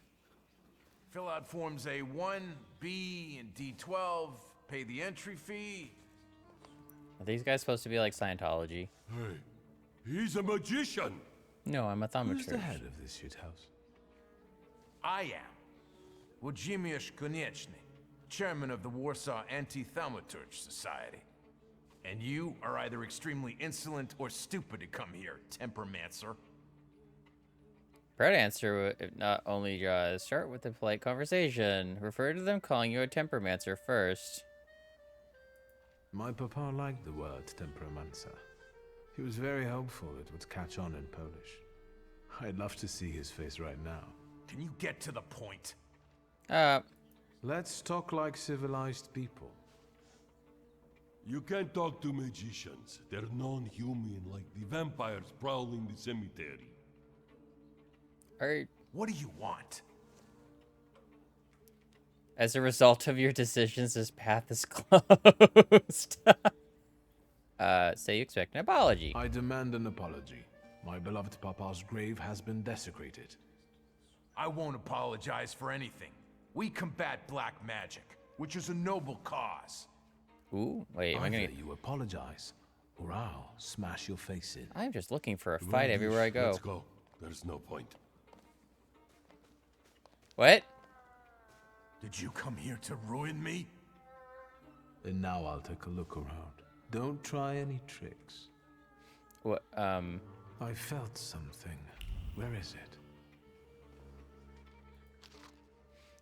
Fill out forms A1, B, and D12. Pay the entry fee. Are these guys supposed to be like Scientology? Hey, he's a magician. No, I'm a thaumaturge. Who's the head of this shithouse? I am. Włodzimierz Konieczny, chairman of the Warsaw Anti-Thaumaturge Society. And you are either extremely insolent or stupid to come here, Tempermancer. Proud answer, if not only start with a polite conversation. Refer to them calling you a Tempermancer first. My papa liked the word Tempermancer. He was very hopeful it would catch on in Polish. I'd love to see his face right now. Can you get to the point? Let's talk like civilized people. You can't talk to magicians. They're non-human, like the vampires prowling the cemetery. What do you want? As a result of your decisions, this path is closed. So you expect an apology. I demand an apology. My beloved Papa's grave has been desecrated. I won't apologize for anything. We combat black magic, which is a noble cause. Ooh, wait, am I gonna... you apologize, or I'll smash your face in. I'm just looking for a fight everywhere I go. Let's go. There's no point. What? Did you come here to ruin me? And now I'll take a look around. Don't try any tricks. What, I felt something. Where is it?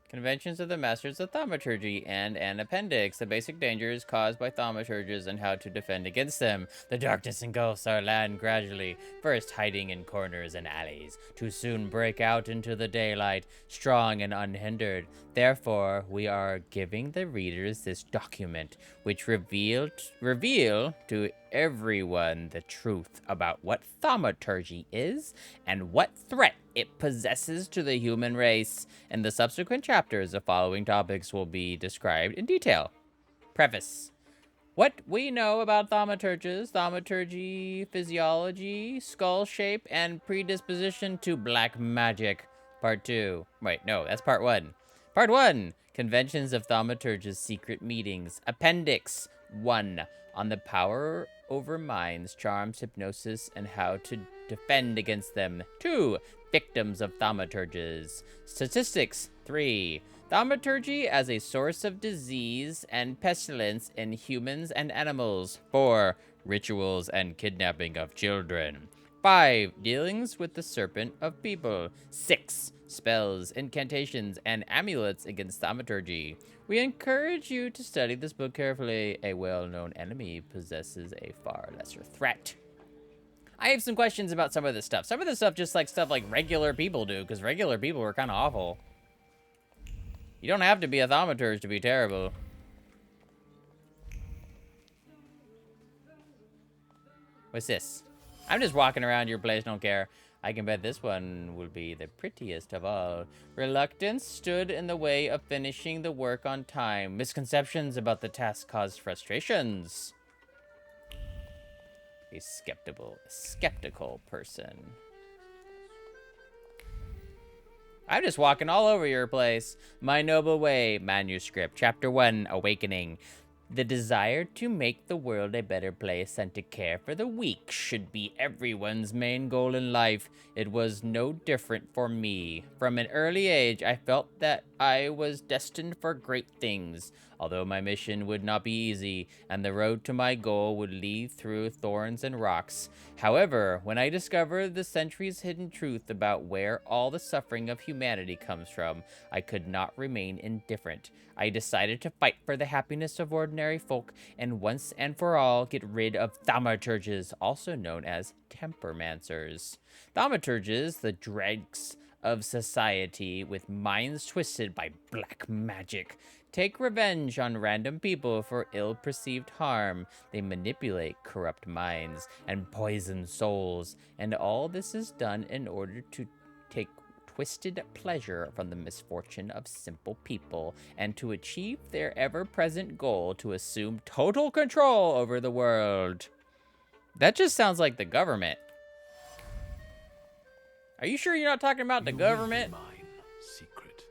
Conventions of the Masters of Thaumaturgy and an appendix. The basic dangers caused by thaumaturges and how to defend against them. The darkness engulfs our land gradually, first hiding in corners and alleys, to soon break out into the daylight, strong and unhindered. Therefore, we are giving the readers this document, which reveal to everyone the truth about what thaumaturgy is and what threat it possesses to the human race. In the subsequent chapters, the following topics will be described in detail. Preface. What we know about thaumaturges, thaumaturgy, physiology, skull shape, and predisposition to black magic. Part 2. Wait, no, that's Part 1. Part 1. Conventions of Thaumaturge's Secret Meetings. Appendix 1. On the power over minds, charms, hypnosis, and how to defend against them. 2. Victims of thaumaturges. Statistics. 3. Thaumaturgy as a source of disease and pestilence in humans and animals. 4. Rituals and kidnapping of children. 5. Dealings with the serpent of people. 6. Spells, incantations, and amulets against thaumaturgy. We encourage you to study this book carefully. A well-known enemy possesses a far lesser threat. I have some questions about some of this stuff. Some of this stuff just like stuff like regular people do, because regular people are kind of awful. You don't have to be a thaumaturge to be terrible. What's this? I'm just walking around your place, don't care. I can bet this one will be the prettiest of all. Reluctance stood in the way of finishing the work on time. Misconceptions about the task caused frustrations. A skeptical person. I'm just walking all over your place. My Noble Way, Manuscript, Chapter 1, Awakening. The desire to make the world a better place and to care for the weak should be everyone's main goal in life. It was no different for me. From an early age, I felt that I was destined for great things, although my mission would not be easy, and the road to my goal would lead through thorns and rocks. However, when I discovered the centuries' hidden truth about where all the suffering of humanity comes from, I could not remain indifferent. I decided to fight for the happiness of ordinary folk and once and for all get rid of thaumaturges, also known as tempermancers. Thaumaturges, the dregs of society with minds twisted by black magic, take revenge on random people for ill-perceived harm. They manipulate corrupt minds and poison souls, and all this is done in order to take twisted pleasure from the misfortune of simple people and to achieve their ever-present goal to assume total control over the world. That just sounds like the government. Are you sure you're not talking about the government? Secret.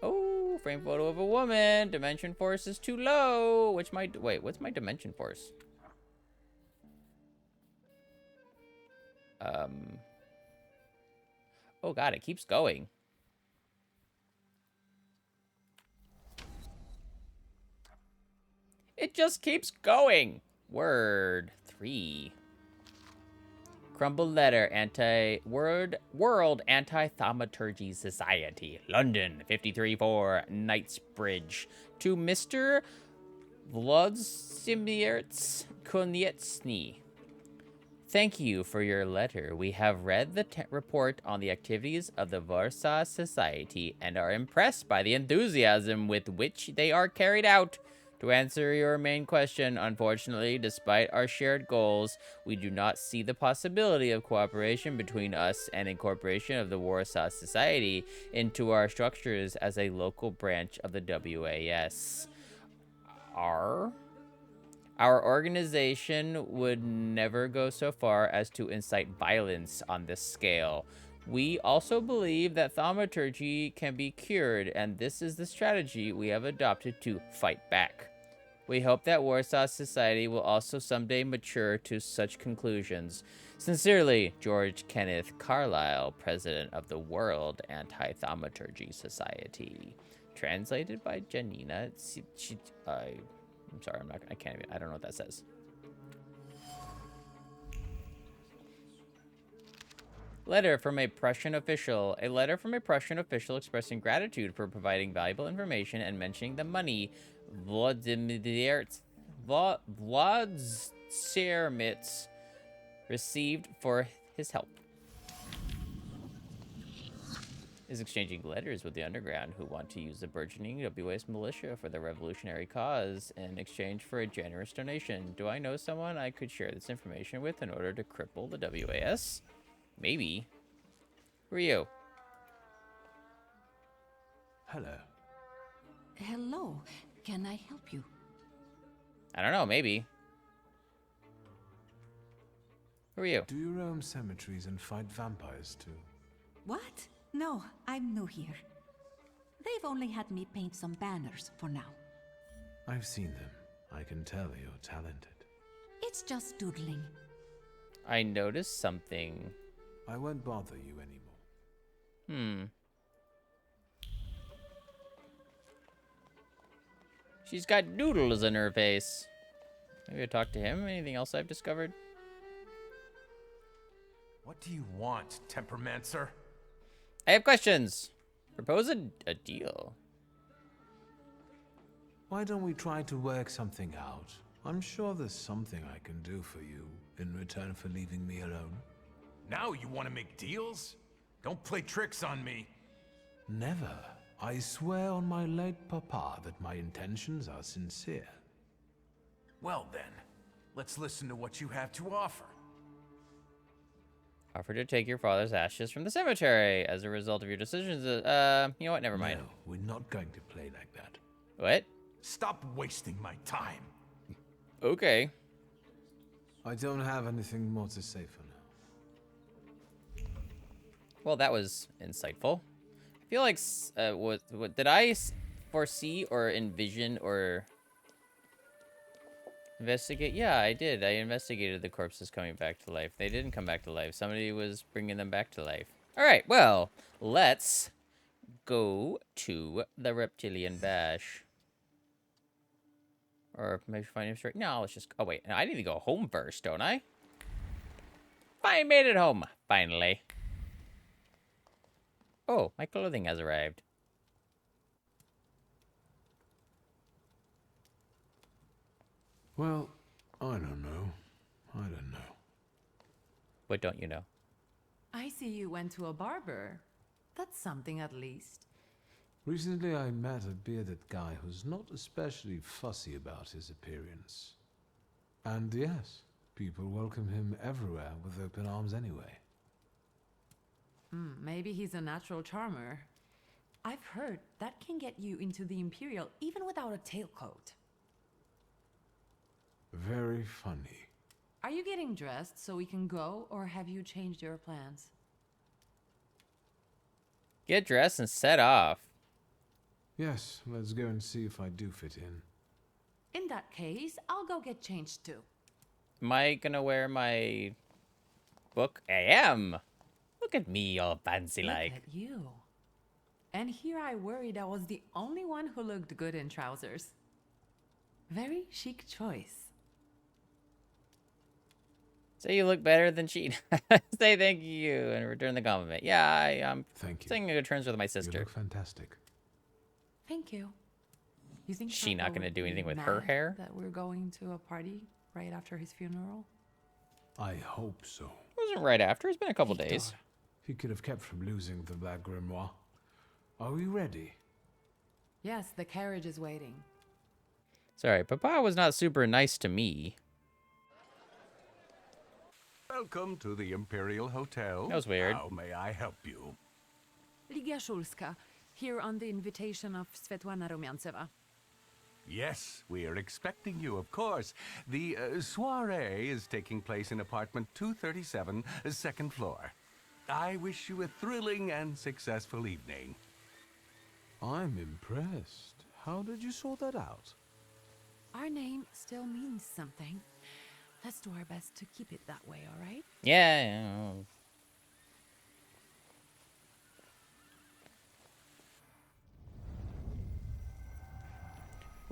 Oh, frame photo of a woman. Dimension force is too low. What's my dimension force? Oh god, it keeps going. It just keeps going. Word 3. Crumbled letter, World Anti-Thaumaturgy Society, London, 53-4, Knightsbridge, to Mr. Vladimir Konieczny. Thank you for your letter. We have read the report on the activities of the Warsaw Society and are impressed by the enthusiasm with which they are carried out. To answer your main question, unfortunately, despite our shared goals, we do not see the possibility of cooperation between us and incorporation of the Warsaw Society into our structures as a local branch of the WAS. Our organization would never go so far as to incite violence on this scale. We also believe that thaumaturgy can be cured, and this is the strategy we have adopted to fight back. We hope that Warsaw Society will also someday mature to such conclusions. Sincerely, George Kenneth Carlyle, President of the World Anti-Thaumaturgy Society. Translated by Janina. I'm sorry, I don't know what that says. Letter from a Prussian official. A letter from a Prussian official expressing gratitude for providing valuable information and mentioning the money Vladimir's received for his help. Is exchanging letters with the underground who want to use the burgeoning WAS militia for the revolutionary cause in exchange for a generous donation. Do I know someone I could share this information with in order to cripple the WAS? Maybe. Who are you? Hello. Hello. Can I help you? I don't know, maybe. Who are you? Do you roam cemeteries and fight vampires too? What? No, I'm new here. They've only had me paint some banners for now. I've seen them. I can tell you're talented. It's just doodling. I noticed something. I won't bother you anymore. She's got noodles in her face. Maybe I talk to him. Anything else I've discovered? What do you want, Tempermancer? I have questions. Propose a deal. Why don't we try to work something out? I'm sure there's something I can do for you in return for leaving me alone. Now you want to make deals? Don't play tricks on me. Never. I swear on my late papa that my intentions are sincere. Well then, let's listen to what you have to offer. Offer to take your father's ashes from the cemetery as a result of your decisions. You know what? Never mind. No, we're not going to play like that. What? Stop wasting my time. Okay. I don't have anything more to say for now. Well, that was insightful. I feel like, what did I foresee or envision or investigate? Yeah, I did. I investigated the corpses coming back to life. They didn't come back to life. Somebody was bringing them back to life. All right, well, let's go to the Reptilian Bash. Or maybe find him straight. No, let's just... Oh, wait. I need to go home first, don't I? I made it home, finally. Oh, my clothing has arrived. Well, I don't know. I don't know. What don't you know? I see you went to a barber. That's something at least. Recently I met a bearded guy who's not especially fussy about his appearance. And yes, people welcome him everywhere with open arms anyway. Maybe he's a natural charmer. I've heard that can get you into the Imperial even without a tailcoat. Very funny. Are you getting dressed so we can go, or have you changed your plans? Get dressed and set off. Yes, let's go and see if I do fit in. In that case, I'll go get changed too. Am I gonna wear my book? I am. Look at me, all fancy like. Look at you. And here I worried I was the only one who looked good in trousers. Very chic choice. Say you look better than she. Say thank you and return the compliment. Yeah, I'm Thank you. saying good terms with my sister. You look fantastic. Thank you. You think She not Papa gonna would do be anything with her mad hair? That we're going to a party right after his funeral? I hope so. It wasn't right after. It's been a couple days. He could have kept from losing the Black Grimoire. Are we ready? Yes, the carriage is waiting. Sorry, Papa was not super nice to me. Welcome to the Imperial Hotel. That was weird. How may I help you? Ligia Shulska, here on the invitation of Svetlana Rumyantseva. Yes, we are expecting you, of course. The soiree is taking place in apartment 237, second floor. I wish you a thrilling and successful evening. I'm impressed. How did you sort that out? Our name still means something. Let's do our best to keep it that way, all right? Yeah.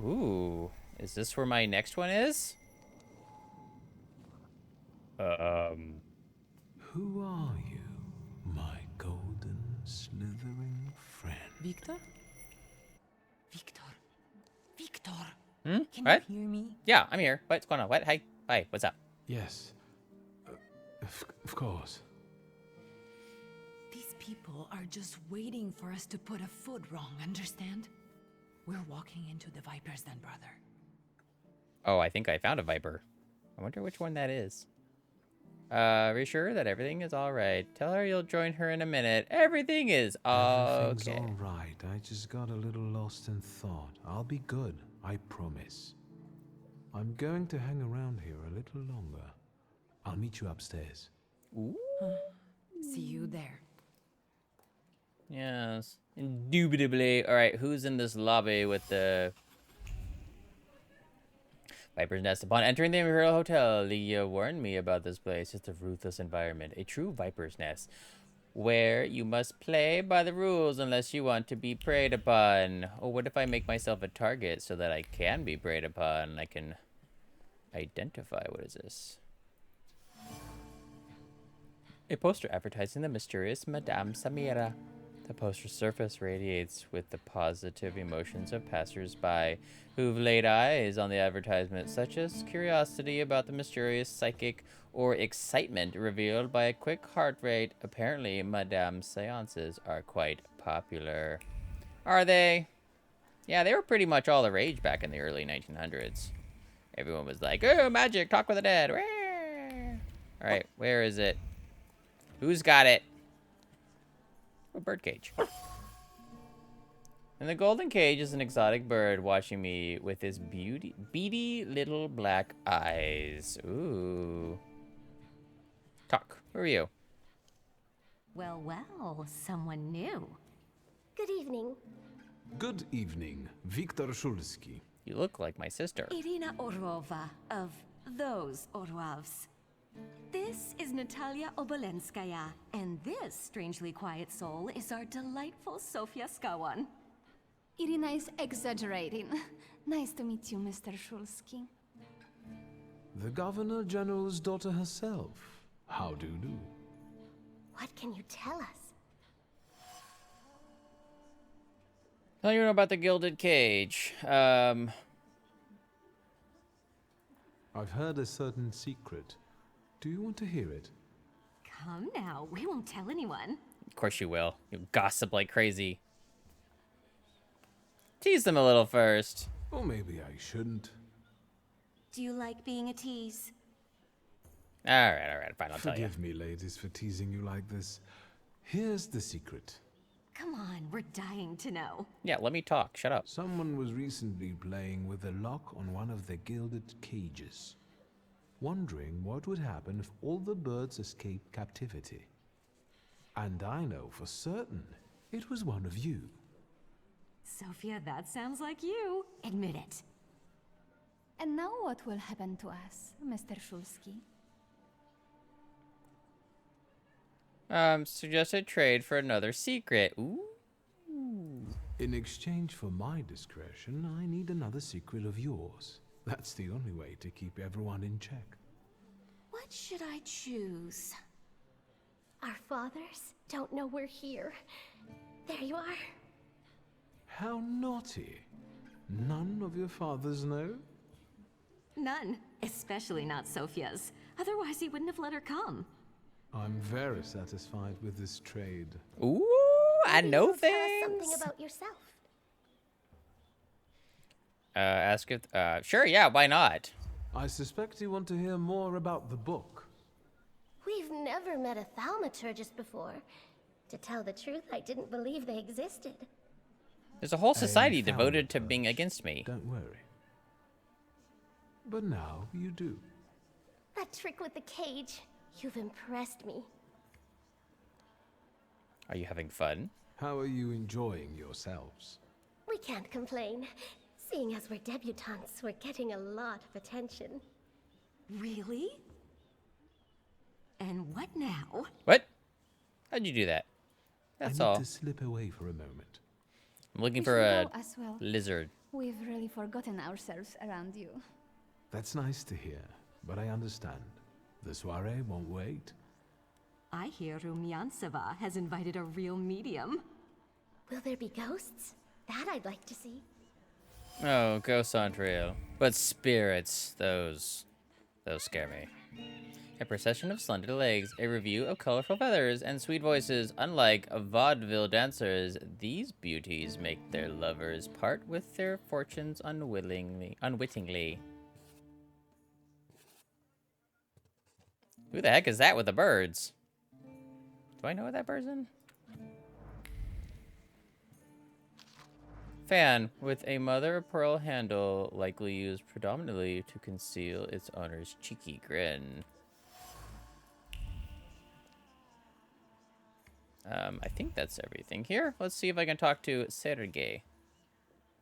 Ooh, is this where my next one is? Who are you, my golden slithering friend? Victor? Victor. Victor. Hmm? Can What? you hear me? Yeah, I'm here. What's going on? What? Hey. Hi, what's up? Yes. Of course. These people are just waiting for us to put a foot wrong, understand? We're walking into the Viper's Den, brother. Oh, I think I found a Viper. I wonder which one that is. Are you sure that everything is all right? Tell her you'll join her in a minute. Everything is Everything's okay. all right. I just got a little lost in thought. I'll be good, I promise. I'm going to hang around here a little longer. I'll meet you upstairs. Ooh. See you there. Yes, indubitably. All right, who's in this lobby with the Viper's Nest? Upon entering the Imperial Hotel, Leah warned me about this place. It's a ruthless environment, a true Viper's Nest, where you must play by the rules unless you want to be preyed upon. Oh, what if I make myself a target so that I can be preyed upon? I can identify. What is this? A poster advertising the mysterious Madame Samira. The poster's surface radiates with the positive emotions of passers-by who've laid eyes on the advertisement, such as curiosity about the mysterious psychic or excitement revealed by a quick heart rate. Apparently, Madame's seances are quite popular. Are they? Yeah, they were pretty much all the rage back in the early 1900s. Everyone was like, oh, magic, talk with the dead. All right, where is it? Who's got it? A birdcage. And the golden cage is an exotic bird watching me with his beady little black eyes. Ooh. Talk. Who are you? Well, well, someone new. Good evening. Good evening, Viktor Shulski. You look like my sister. Irina Orlova of those Orlovs. This is Natalia Obolenskaya, and this strangely quiet soul is our delightful Sofia Skawan. Irina is exaggerating. Nice to meet you, Mr. Shulski. The Governor General's daughter herself. How do you do? What can you tell us? Tell you about the Gilded Cage. I've heard a certain secret. Do you want to hear it? Come now, we won't tell anyone. Of course you will. You gossip like crazy. Tease them a little first. Or maybe I shouldn't. Do you like being a tease? All right, fine, I'll tell you. Forgive me, ladies, for teasing you like this. Here's the secret. Come on, we're dying to know. Yeah, let me talk. Shut up. Someone was recently playing with a lock on one of the gilded cages, wondering what would happen if all the birds escaped captivity. And I know for certain it was one of you. Sophia, that sounds like you. Admit it. And now what will happen to us, Mr. Shulski? Suggested trade for another secret. Ooh. In exchange for my discretion, I need another secret of yours. That's the only way to keep everyone in check. What should I choose? Our fathers don't know we're here. There you are. How naughty. None of your fathers know? None. Especially not Sophia's. Otherwise, he wouldn't have let her come. I'm very satisfied with this trade. Ooh, I know Tell us things. something about yourself. Ask if... sure, yeah, why not? I suspect you want to hear more about the book. We've never met a thaumaturgist before. To tell the truth, I didn't believe they existed. There's a whole society A devoted to thaumaturge. being against me. Don't worry. But now you do. That trick with the cage, you've impressed me. Are you having fun? How are you enjoying yourselves? We can't complain. Seeing as we're debutantes, we're getting a lot of attention. Really? And what now? What? How'd you do that? That's I need all. to slip away for a moment. I'm looking We for should a go as well. lizard. We've really forgotten ourselves around you. That's nice to hear, but I understand. The soiree won't wait. I hear Rumyanseva has invited a real medium. Will there be ghosts? That I'd like to see. Oh, ghosts aren't real. But spirits, those scare me. A procession of slender legs, a review of colorful feathers, and sweet voices. Unlike vaudeville dancers, these beauties make their lovers part with their fortunes unwittingly. Who the heck is that with the birds? Do I know that person? Fan with a mother of pearl handle, likely used predominantly to conceal its owner's cheeky grin. I think that's everything here. Let's see if I can talk to Sergey.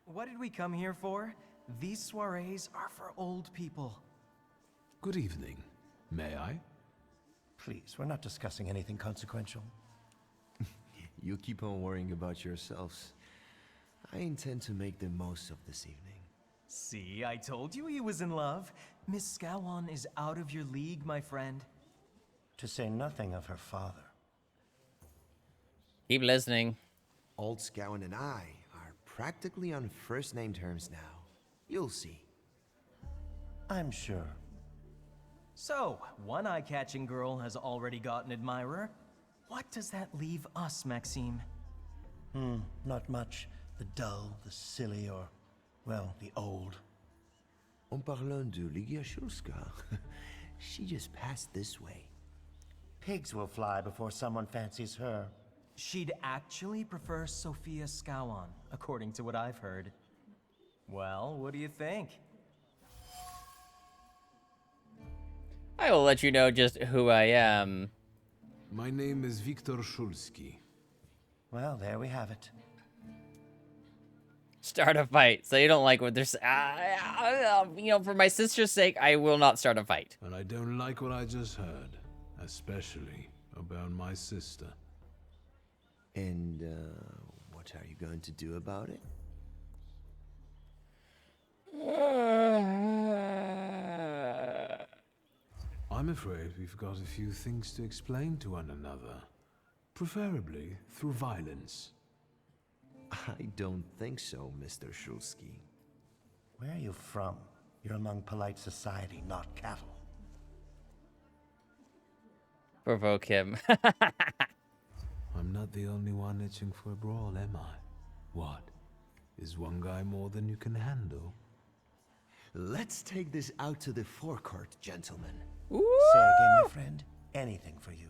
What did we come here for? These soirees are for old people. Good evening. May I? Please, we're not discussing anything consequential. You keep on worrying about yourselves. I intend to make the most of this evening. See, I told you he was in love. Miss Scowan is out of your league, my friend. To say nothing of her father. Keep listening. Old Scowan and I are practically on first-name terms now. You'll see. I'm sure. So, one eye-catching girl has already got an admirer. What does that leave us, Maxime? Not much. The dull, the silly, or, well, the old. En parlant de Ligia Shulska, she just passed this way. Pigs will fly before someone fancies her. She'd actually prefer Sophia Scowan, according to what I've heard. Well, what do you think? I will let you know just who I am. My name is Viktor Shulski. Well, there we have it. Start a fight. So you don't like what there's... you know, for my sister's sake, I will not start a fight. And I don't like what I just heard. Especially about my sister. And, what are you going to do about it? I'm afraid we've got a few things to explain to one another. Preferably through violence. I don't think so, Mr. Shulski. Where are you from? You're among polite society, not cattle. Provoke him. I'm not the only one itching for a brawl, am I? What? Is one guy more than you can handle? Let's take this out to the forecourt, gentlemen. Sergey, my friend, anything for you.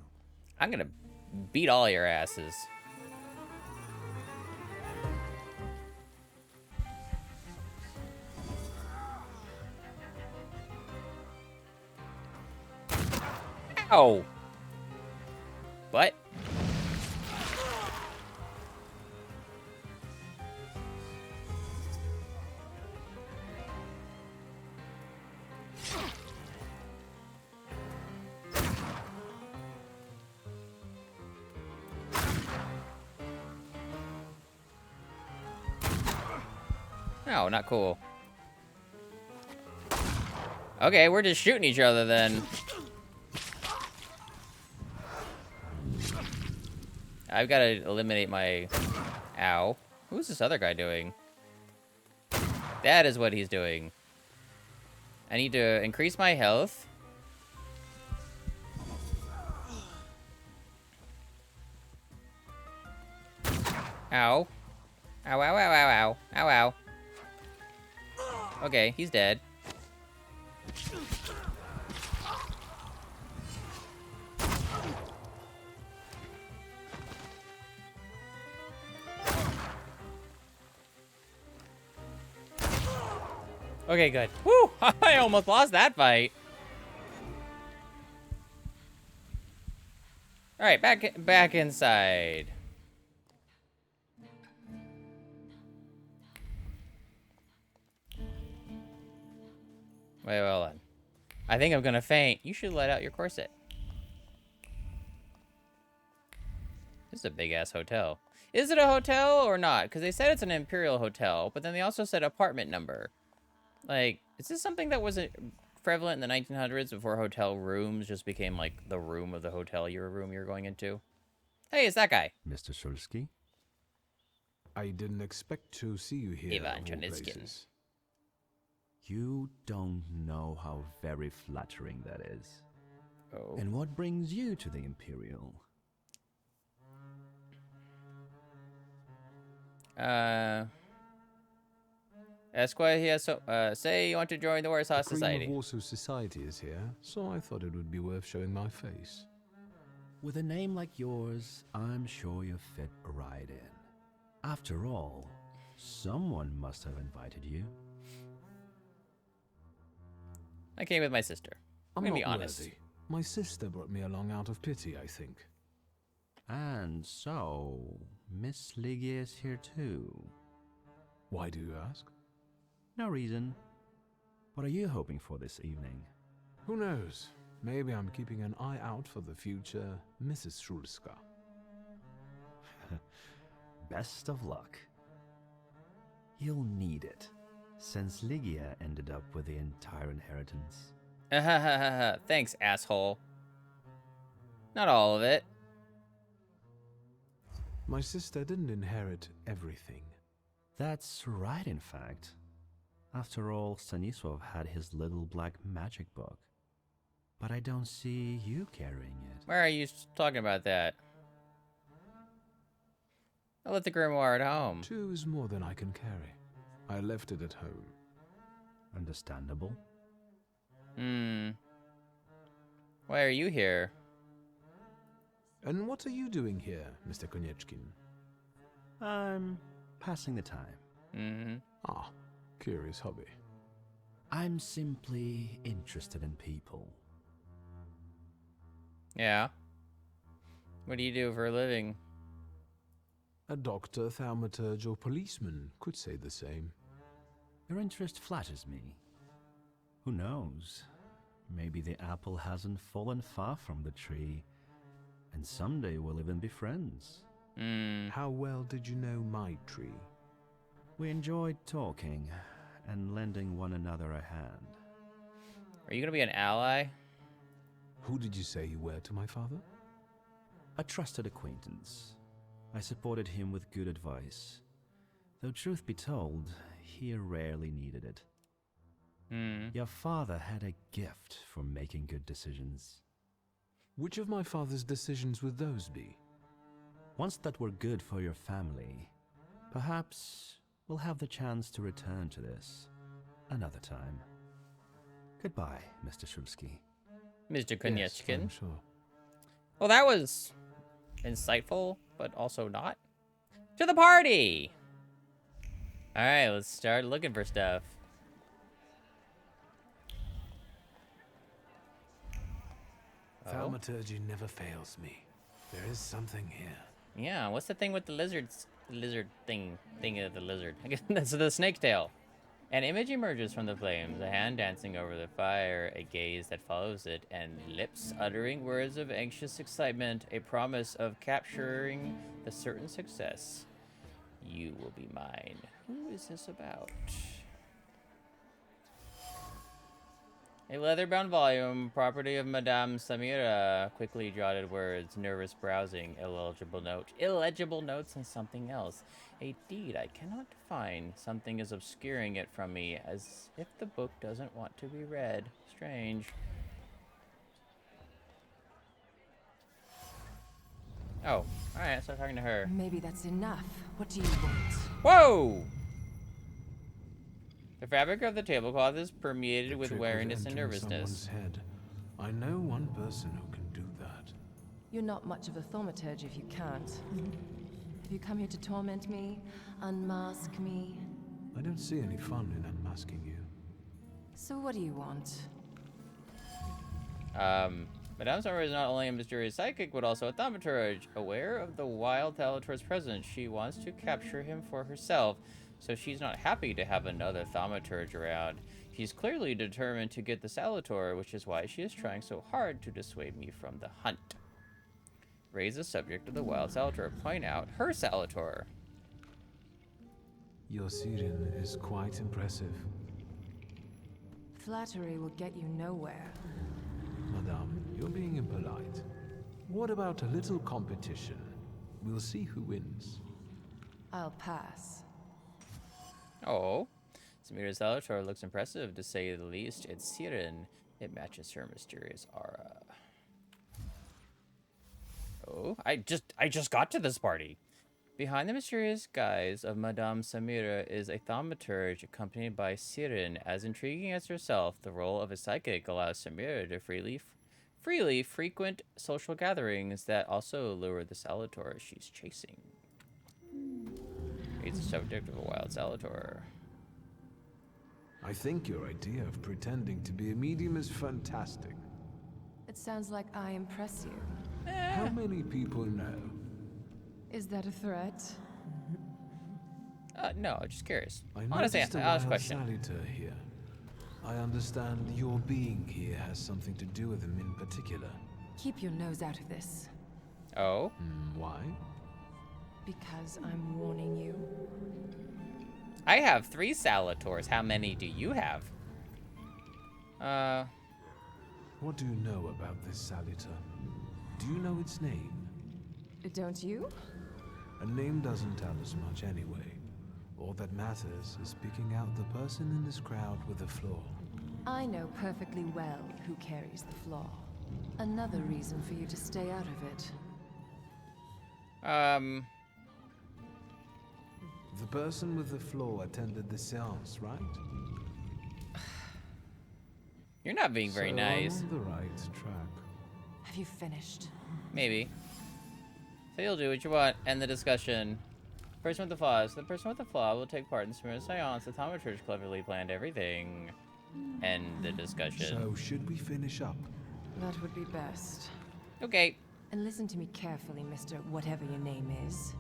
I'm gonna beat all your asses. Ow! What? Oh, not cool. Okay, we're just shooting each other then. I've got to eliminate my... Ow. Who's this other guy doing? That is what he's doing. I need to increase my health. Ow. Ow, ow, ow, ow, ow. Ow, ow. Okay, he's dead. Okay, good. Woo! I almost lost that fight. All right, back inside. Wait, hold on. I think I'm gonna faint. You should let out your corset. This is a big ass hotel. Is it a hotel or not? Because they said it's an imperial hotel, but then they also said apartment number. Like, is this something that wasn't prevalent in the 1900s before hotel rooms just became like the room of the hotel room you're going into? Hey, it's that guy. Mr. Shulsky? I didn't expect to see you here. Ivan of all Chernitskin. places. You don't know how very flattering that is. Oh. And what brings you to the Imperial? Esquire here, so, say you want to join the Warsaw The cream Society. of Warsaw Society is here, so I thought it would be worth showing my face. With a name like yours, I'm sure you fit right in. After all, someone must have invited you. I came with my sister. I'm gonna be honest. Worthy. My sister brought me along out of pity, I think. And so, Miss Ligia is here too. Why do you ask? No reason. What are you hoping for this evening? Who knows? Maybe I'm keeping an eye out for the future Mrs. Shulska. Best of luck. You'll need it, since Ligia ended up with the entire inheritance. Thanks, asshole. Not all of it. My sister didn't inherit everything. That's right, in fact. After all, Stanisław had his little black magic book. But I don't see you carrying it. Where are you talking about that? I left the grimoire at home. 2 is more than I can carry. I left it at home. Understandable. Why are you here? And what are you doing here, Mr. Konieczkin? I'm passing the time. Ah, curious hobby. I'm simply interested in people. Yeah. What do you do for a living? A doctor, thaumaturge, or policeman could say the same. Your interest flatters me. Who knows? Maybe the apple hasn't fallen far from the tree, and someday we'll even be friends. How well did you know my tree? We enjoyed talking and lending one another a hand. Are you gonna be an ally? Who did you say you were to my father? A trusted acquaintance. I supported him with good advice. Though truth be told, he rarely needed it. Your father had a gift for making good decisions. Which of my father's decisions would those be? Ones that were good for your family. Perhaps we'll have the chance to return to this another time. Goodbye, Mr. Shulsky. Mr. Konieczkin. Yes, I'm sure. Well, that was insightful, but also not. To the party! Alright, let's start looking for stuff. Thaumaturgy never fails me. There is something here. Yeah, what's the thing with the lizards? Lizard thing of the lizard. I guess that's the snake tail. An image emerges from the flames, a hand dancing over the fire, a gaze that follows it, and lips uttering words of anxious excitement, a promise of capturing the certain success. You will be mine. Who is this about? A leather-bound volume, property of Madame Samira. Quickly jotted words, nervous browsing, illegible notes, and something else. A deed I cannot define. Something is obscuring it from me, as if the book doesn't want to be read. Strange. Oh, alright, so talking to her. Maybe that's enough. What do you want? Whoa! The fabric of the tablecloth is permeated with Trick wariness and entering nervousness. someone's head. I know one person who can do that. You're not much of a thaumaturge if you can't. Have you come here to torment me? Unmask me? I don't see any fun in unmasking you. So what do you want? Madame Summer is not only a mysterious psychic, but also a thaumaturge. Aware of the wild Thaumaturge's presence, she wants to capture him for herself, so she's not happy to have another thaumaturge around. She's clearly determined to get the Salator, which is why she is trying so hard to dissuade me from the hunt. Raise the subject of the wild Salator. Point out her Salator. Your Siren is quite impressive. Flattery will get you nowhere. Madame, you're being impolite. What about a little competition? We'll see who wins. I'll pass. Oh. Samira's Salator looks impressive, to say the least. It's Siren. It matches her mysterious aura. Oh, I just got to this party. Behind the mysterious guise of Madame Samira is a thaumaturge accompanied by Siren. As intriguing as herself, the role of a psychic allows Samira to freely frequent social gatherings that also lure the Salator she's chasing. He's the subject of a wild Salator. I think your idea of pretending to be a medium is fantastic. It sounds like I impress you. How many people know? Is that a threat? No, just curious. I Honest noticed a honest wild question. Salator here. I understand your being here has something to do with him in particular. Keep your nose out of this. Oh? Why? Because I'm warning you. I have 3 Salators. How many do you have? What do you know about this Salator? Do you know its name? Don't you? A name doesn't tell us much anyway. All that matters is picking out the person in this crowd with a flaw. I know perfectly well who carries the flaw. Another reason for you to stay out of it. The person with the flaw attended the seance, right? You're not being very nice. I'm on the right track. Have you finished? Maybe. So you'll do what you want. End the discussion. Person with the flaws. The person with the flaw will take part in Samira's seance. The Thaumaturge cleverly planned everything. End the discussion. So should we finish up? That would be best. Okay. And listen to me carefully, Mr. Whatever your name is.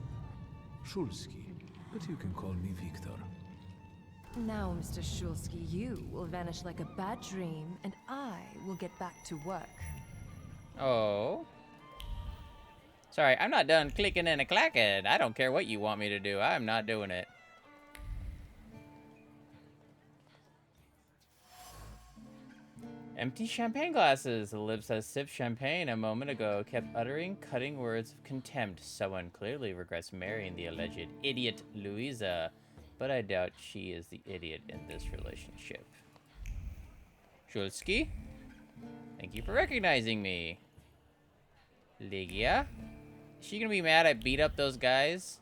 Shulski, but you can call me Victor. Now, Mr. Shulski, you will vanish like a bad dream, and I will get back to work. Oh. Sorry, I'm not done clicking and a clacking. I don't care what you want me to do. I'm not doing it. Empty champagne glasses. The lips that sipped champagne a moment ago kept uttering cutting words of contempt. Someone clearly regrets marrying the alleged idiot Louisa, but I doubt she is the idiot in this relationship. Shulski? Thank you for recognizing me. Ligia? Is she gonna be mad I beat up those guys?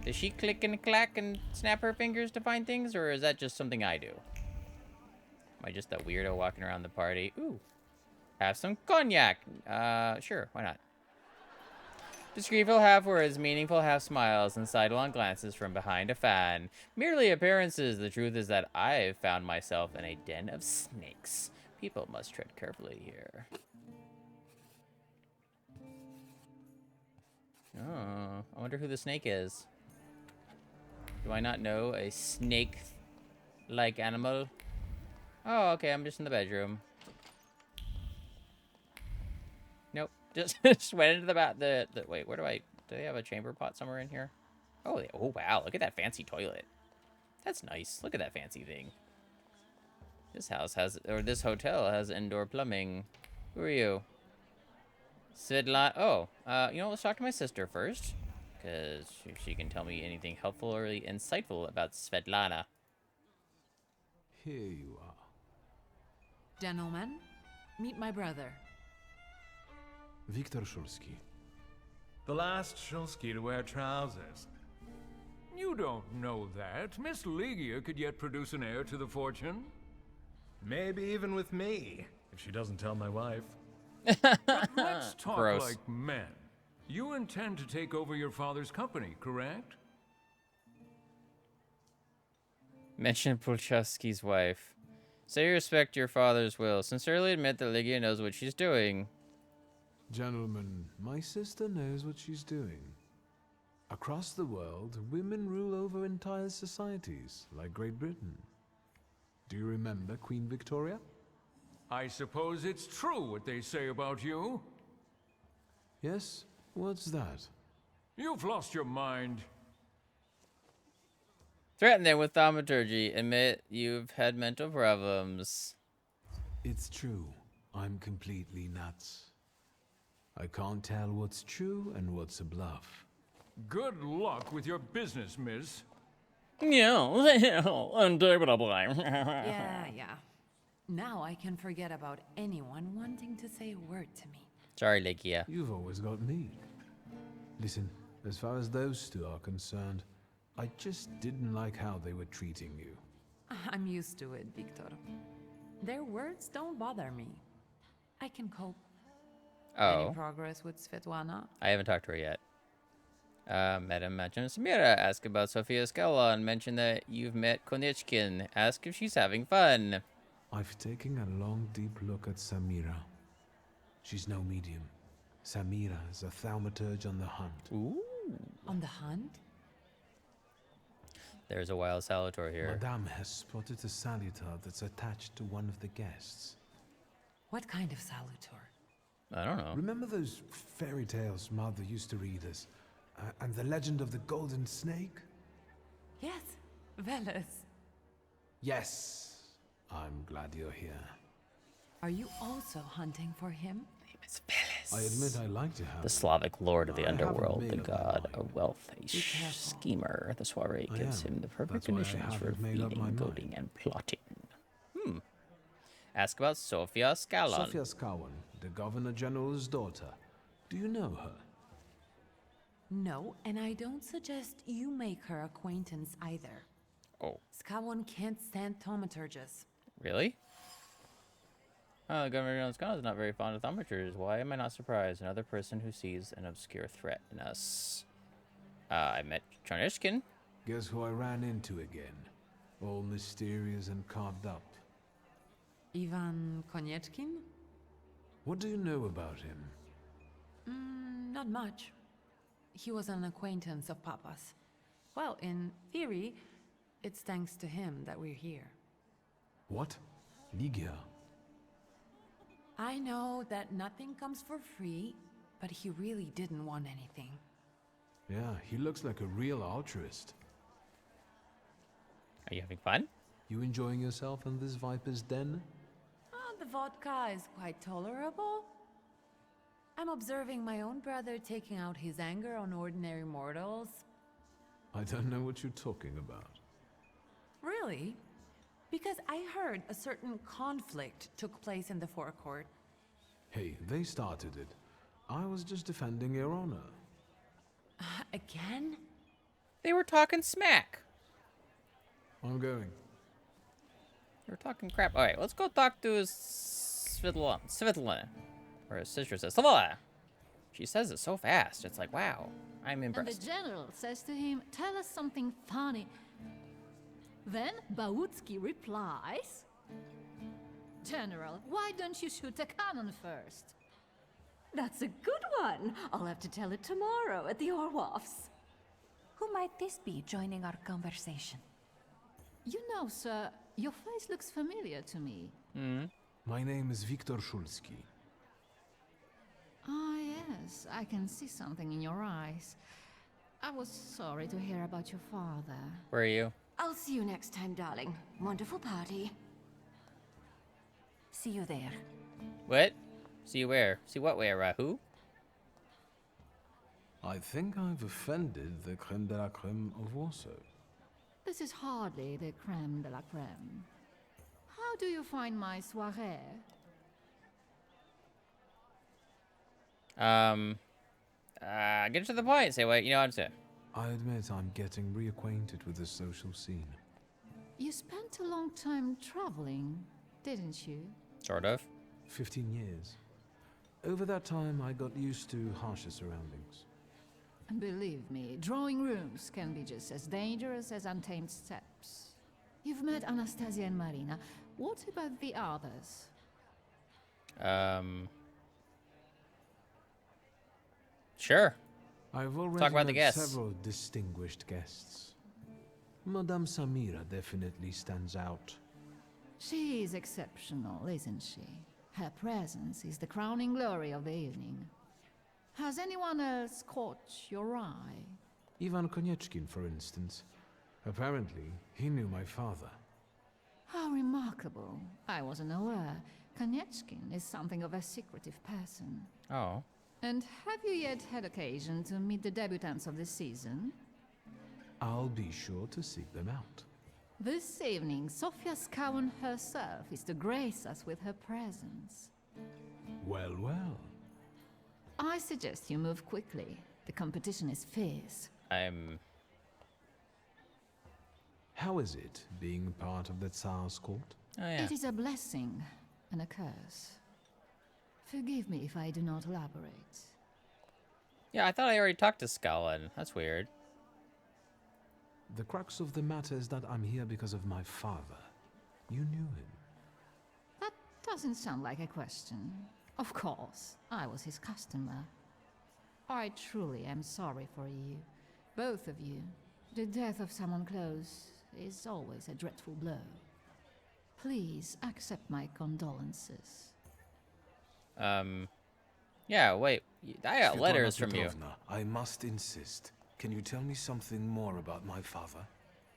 Does she click and clack and snap her fingers to find things, or is that just something I do? Am I just a weirdo walking around the party? Ooh. Have some cognac. Sure, why not? Discreetful half words, meaningful half smiles, and sidelong glances from behind a fan. Merely appearances. The truth is that I've found myself in a den of snakes. People must tread carefully here. Oh, I wonder who the snake is. Do I not know a snake-like animal? Oh, okay, I'm just in the bedroom. Nope, just went into the wait, where do they have a chamber pot somewhere in here? Oh, oh wow, look at that fancy toilet. That's nice. Look at that fancy thing. This hotel has indoor plumbing. Who are you? Svetlana. Oh, you know, let's talk to my sister first, because she can tell me anything helpful or really insightful about Svetlana. Here you are. Gentlemen, meet my brother. Victor Shulski. The last Shulski to wear trousers. You don't know that. Miss Ligia could yet produce an heir to the fortune. Maybe even with me, if she doesn't tell my wife. But let's talk Gross. like men. You intend to take over your father's company, correct? Mention Polchowski's wife. Say you respect your father's will. Sincerely admit that Ligia knows what she's doing. Gentlemen, my sister knows what she's doing. Across the world, women rule over entire societies, like Great Britain. Do you remember Queen Victoria? I suppose it's true what they say about you. Yes? What's that? You've lost your mind. Threaten them with thaumaturgy. Admit you've had mental problems. It's true. I'm completely nuts. I can't tell what's true and what's a bluff. Good luck with your business, miss. Indubitably. Yeah. Now I can forget about anyone wanting to say a word to me. Sorry, Ligia. You've always got me. Listen, as far as those two are concerned, I just didn't like how they were treating you. I'm used to it, Victor. Their words don't bother me. I can cope. Oh. Any progress with Svetlana? I haven't talked to her yet. Madam mentioned Samira. Ask about Sofia Scala and mention that you've met Konechkin. Ask if she's having fun. I've taken a long, deep look at Samira. She's no medium. Samira is a thaumaturge on the hunt. Ooh. On the hunt? There's a wild Salvatore here. Madame has spotted a salutar that's attached to one of the guests. What kind of salutar? I don't know. Remember those fairy tales Mother used to read us? And the legend of the golden snake? Yes, Veles. Yes. I'm glad you're here. Are you also hunting for him? It's Veles. I admit I like to have the Slavic lord of the I haven't underworld, the made up god my of wealth, a schemer. The soiree gives him the perfect That's why I conditions for haven't made up my feeding, mind. goading, and plotting. Ask about Sofia Scala. Sofia Skawan, the Governor General's daughter. Do you know her? No, and I don't suggest you make her acquaintance either. Oh. Skawon can't stand thaumaturges. Really? The Governor General Scala is not very fond of thaumaturges. Why am I not surprised? Another person who sees an obscure threat in us. I met Chonishkin. Guess who I ran into again? All mysterious and carved up. Ivan Konechkin? What do you know about him? Not much. He was an acquaintance of Papa's. Well, in theory, it's thanks to him that we're here. What? Ligia? I know that nothing comes for free, but he really didn't want anything. Yeah, he looks like a real altruist. Are you having fun? You enjoying yourself in this viper's den? The vodka is quite tolerable. I'm observing my own brother taking out his anger on ordinary mortals. I don't know what you're talking about. Really? Because I heard a certain conflict took place in the forecourt. Hey, they started it. I was just defending your honor. Again? They were talking smack. I'm going. They were talking crap. All right, let's go talk to Svetlana. Or his sister says, Svetlana. She says it so fast. It's like, wow, I'm And impressed. the general says to him, tell us something funny. Then Bautsky replies, General, why don't you shoot a cannon first? That's a good one. I'll have to tell it tomorrow at the Orloffs. Who might this be joining our conversation? You know, sir, your face looks familiar to me. My name is Viktor Szulski. Ah, yes, I can see something in your eyes. I was sorry to hear about your father. Where are you? I'll see you next time, darling. Wonderful party. See you there. What? See you where? See what where, Rahu? I think I've offended the creme de la creme of Warsaw. This is hardly the creme de la creme. How do you find my soirée? Get to the point. Say what you know how to say. I admit I'm getting reacquainted with the social scene. You spent a long time traveling, didn't you? Sort of. 15 years. Over that time, I got used to harsher surroundings. And believe me, drawing rooms can be just as dangerous as untamed steppes. You've met Anastasia and Marina. What about the others? Sure. I've already Talk about the met guests. several distinguished guests. Madame Samira definitely stands out. She is exceptional, isn't she? Her presence is the crowning glory of the evening. Has anyone else caught your eye? Ivan Konieczkin, for instance. Apparently, he knew my father. How remarkable. I wasn't aware. Konieczkin is something of a secretive person. Oh. And have you yet had occasion to meet the debutants of this season? I'll be sure to seek them out. This evening, Sofia Skawen herself is to grace us with her presence. Well, well. I suggest you move quickly. The competition is fierce. How is it, being part of the Tsar's court? Oh, yeah. It is a blessing and a curse. Forgive me if I do not elaborate. Yeah, I thought I already talked to Scotland. That's weird. The crux of the matter is that I'm here because of my father. You knew him. That doesn't sound like a question. Of course, I was his customer. I truly am sorry for you, both of you. The death of someone close is always a dreadful blow. Please accept my condolences. Yeah, wait. I got letters from you. Petrovna, I must insist. Can you tell me something more about my father?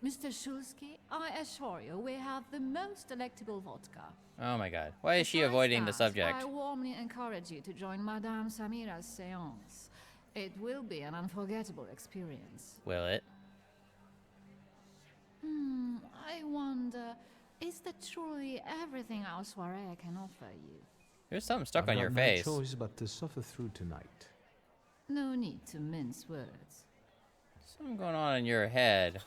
Mr. Shulsky, I assure you we have the most delectable vodka. Oh my god. Why is she avoiding the subject? I warmly encourage you to join Madame Samira's séance. It will be an unforgettable experience. Will it? I wonder, is that truly everything our soirée can offer you? There's something stuck I've on got your no face. choice but to suffer through tonight. No need to mince words. Something going on in your head.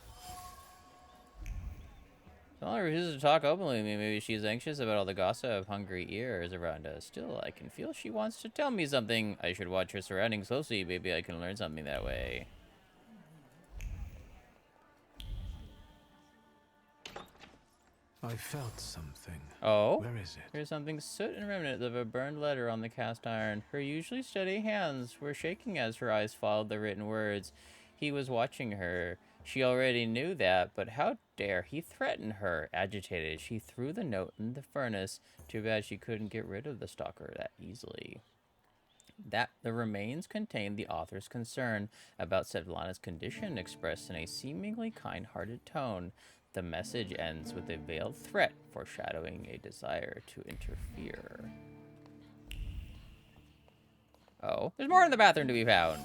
Smaller refuses to talk openly with me. Maybe she's anxious about all the gossip of hungry ears around us. Still, I can feel she wants to tell me something. I should watch her surroundings closely. Maybe I can learn something that way. I felt something. Oh? Where is it? There's something soot and remnants of a burned letter on the cast iron. Her usually steady hands were shaking as her eyes followed the written words. He was watching her. She already knew that, but how dare he threaten her? Agitated, she threw the note in the furnace. Too bad she couldn't get rid of the stalker that easily. That the remains contained the author's concern about Svetlana's condition, expressed in a seemingly kind-hearted tone. The message ends with a veiled threat, foreshadowing a desire to interfere. Oh, there's more in the bathroom to be found.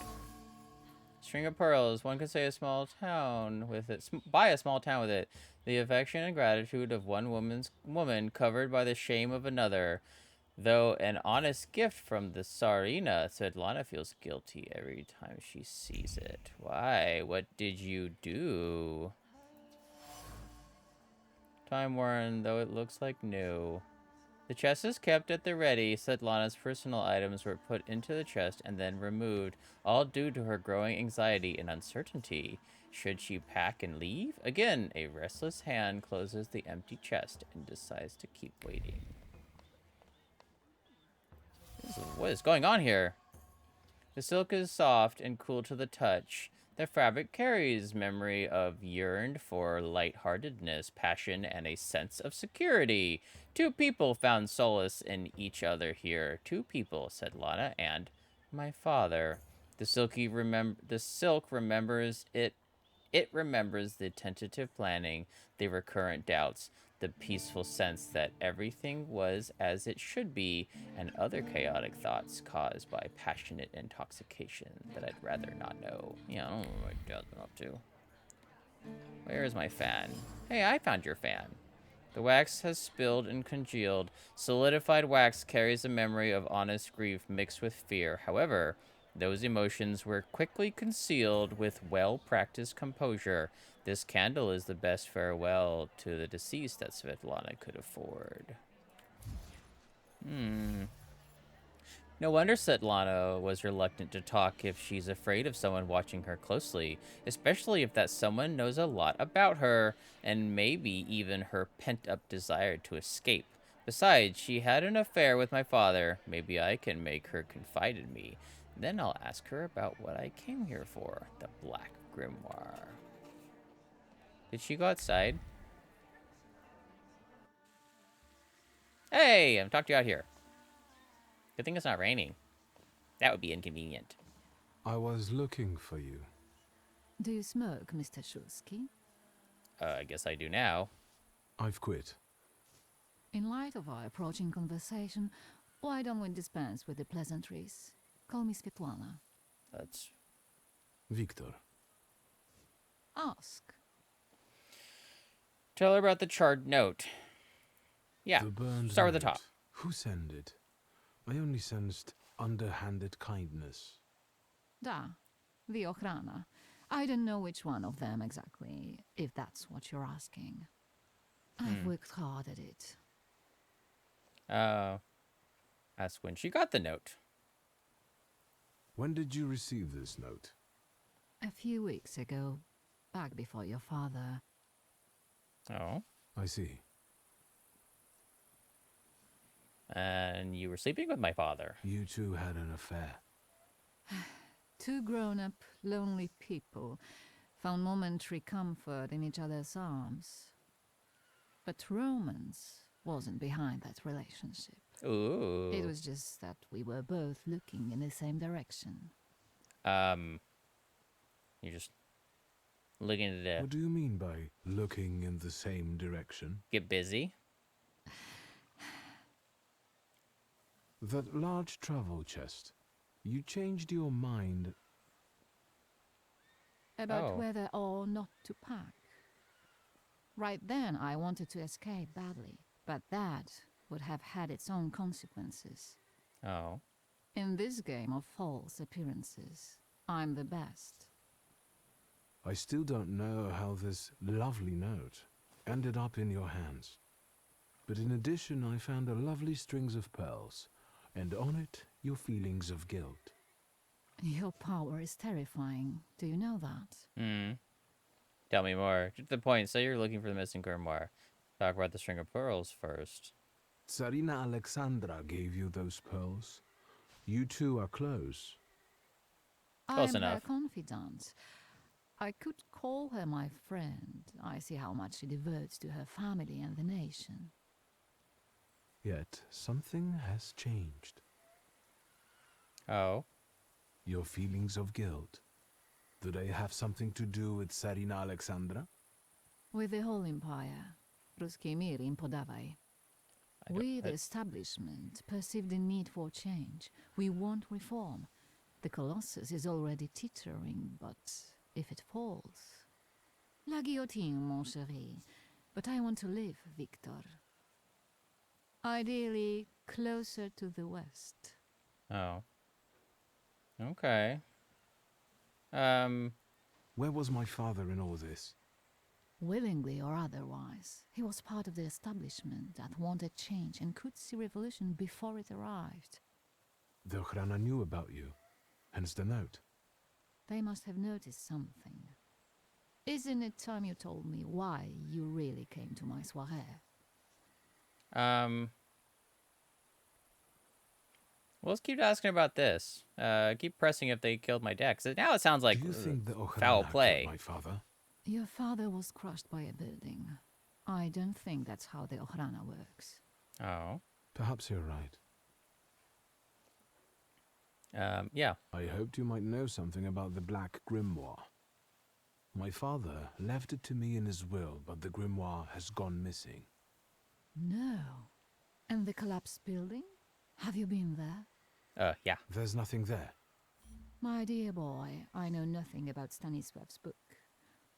String of pearls. One could say a small town with it. Buy a small town with it. The affection and gratitude of one woman covered by the shame of another. Though an honest gift from the Tsarina, Svetlana feels guilty every time she sees it. Why? What did you do? Time-worn, though it looks like new. The chest is kept at the ready. Svetlana's personal items were put into the chest and then removed, all due to her growing anxiety and uncertainty. Should she pack and leave? Again, a restless hand closes the empty chest and decides to keep waiting. What is going on here? The silk is soft and cool to the touch. The fabric carries memory of yearned for lightheartedness, passion, and a sense of security. Two people found solace in each other here. Two people, said Lana, and my father. The silk remembers it. It remembers the tentative planning, the recurrent doubts, the peaceful sense that everything was as it should be, and other chaotic thoughts caused by passionate intoxication that I'd rather not know. Yeah, I don't know what my dad's been up to. Where is my fan? Hey, I found your fan. The wax has spilled and congealed. Solidified wax carries a memory of honest grief mixed with fear. However, Those emotions were quickly concealed with well-practiced composure. This candle is the best farewell to the deceased that Svetlana could afford. No wonder Svetlana was reluctant to talk if she's afraid of someone watching her closely, especially if that someone knows a lot about her, and maybe even her pent-up desire to escape. Besides, she had an affair with my father. Maybe I can make her confide in me. Then I'll ask her about what I came here for, the Black Grimoire. Did she go outside? Hey, I'm talking to you out here. Good thing it's not raining. That would be inconvenient. I was looking for you. Do you smoke, Mr. Shulsky? I guess I do now. I've quit. In light of our approaching conversation, why don't we dispense with the pleasantries? Call me Svetlana. That's... Victor. Ask. Tell her about the charred note. Yeah, The burned start with the note. top. Who sent it? I only sensed underhanded kindness. Da, the Ochrana. I don't know which one of them exactly, if that's what you're asking. I've worked hard at it. That's when she got the note. When did you receive this note? A few weeks ago, back before your father. Oh. I see. And you were sleeping with my father. You two had an affair. Two grown-up, lonely people found momentary comfort in each other's arms. But romance wasn't behind that relationship. Ooh. It was just that we were both looking in the same direction. You're just looking at the... What do you mean by looking in the same direction? Get busy? That large travel chest. You changed your mind. About whether or not to pack. Right then, I wanted to escape badly, but that would have had its own consequences. Oh. In this game of false appearances, I'm the best. I still don't know how this lovely note ended up in your hands. But in addition, I found a lovely strings of pearls, and on it, your feelings of guilt. Your power is terrifying. Do you know that? Tell me more. Get to the point. Say you're looking for the missing grimoire. Talk about the string of pearls first. Tsarina Alexandra gave you those pearls. You two are close. Close I'm her enough. confidant. I could call her my friend. I see how much she devotes to her family and the nation. Yet, something has changed. Oh? Your feelings of guilt. Do they have something to do with Tsarina Alexandra? With the whole empire, Ruski mir im podawaj. We, the establishment, perceive the need for change. We want reform. The Colossus is already teetering, but if it falls... La guillotine, mon chéri. But I want to live, Victor. Ideally, closer to the west. Oh. Okay. Where was my father in all this? Willingly or otherwise, he was part of the establishment that wanted change and could see revolution before it arrived. The Ochrana knew about you, hence the note. They must have noticed something. Isn't it time you told me why you really came to my soirée? Well, let's keep asking about this. Keep pressing if they killed my dad. 'Cause now it sounds like Do you think the Ochrana foul killed play. my father? Your father was crushed by a building. I don't think that's how the Ochrana works. Oh. Perhaps you're right. Yeah. I hoped you might know something about the Black Grimoire. My father left it to me in his will, but the grimoire has gone missing. No. And the collapsed building? Have you been there? Yeah. There's nothing there. My dear boy, I know nothing about Stanisław's book.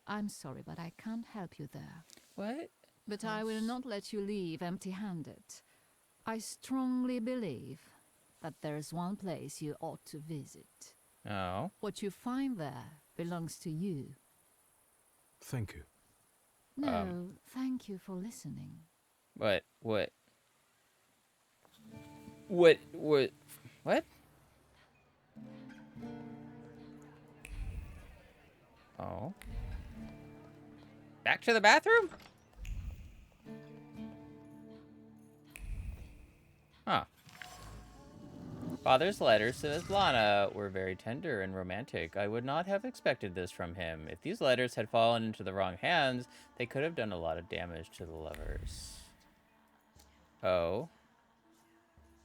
I'm sorry, but I can't help you there. What? But I will not let you leave empty-handed. I strongly believe that there's one place you ought to visit. Oh. What you find there belongs to you. Thank you. No, thank you for listening. What? Oh. Back to the bathroom? Huh. Father's letters to Svetlana were very tender and romantic. I would not have expected this from him. If these letters had fallen into the wrong hands, they could have done a lot of damage to the lovers. Oh.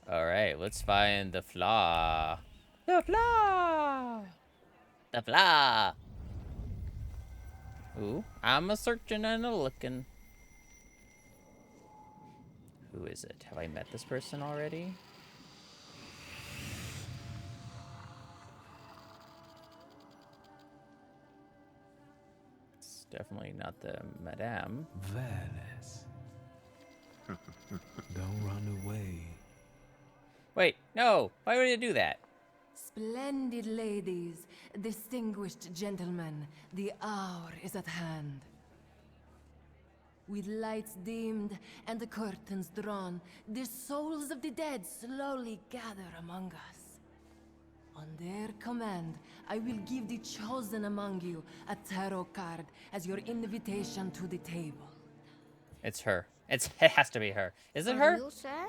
Alright, let's find the flaw. The flaw! The flaw! Ooh, I'm a searching and a looking. Who is it? Have I met this person already? It's definitely not the Madame. Veles. Don't run away. Wait, no! Why would it do that? Splendid ladies, distinguished gentlemen, the hour is at hand. With lights dimmed and the curtains drawn, the souls of the dead slowly gather among us. On their command, I will give the chosen among you a tarot card as your invitation to the table. It's her. It has to be her. Is it her? You, sir?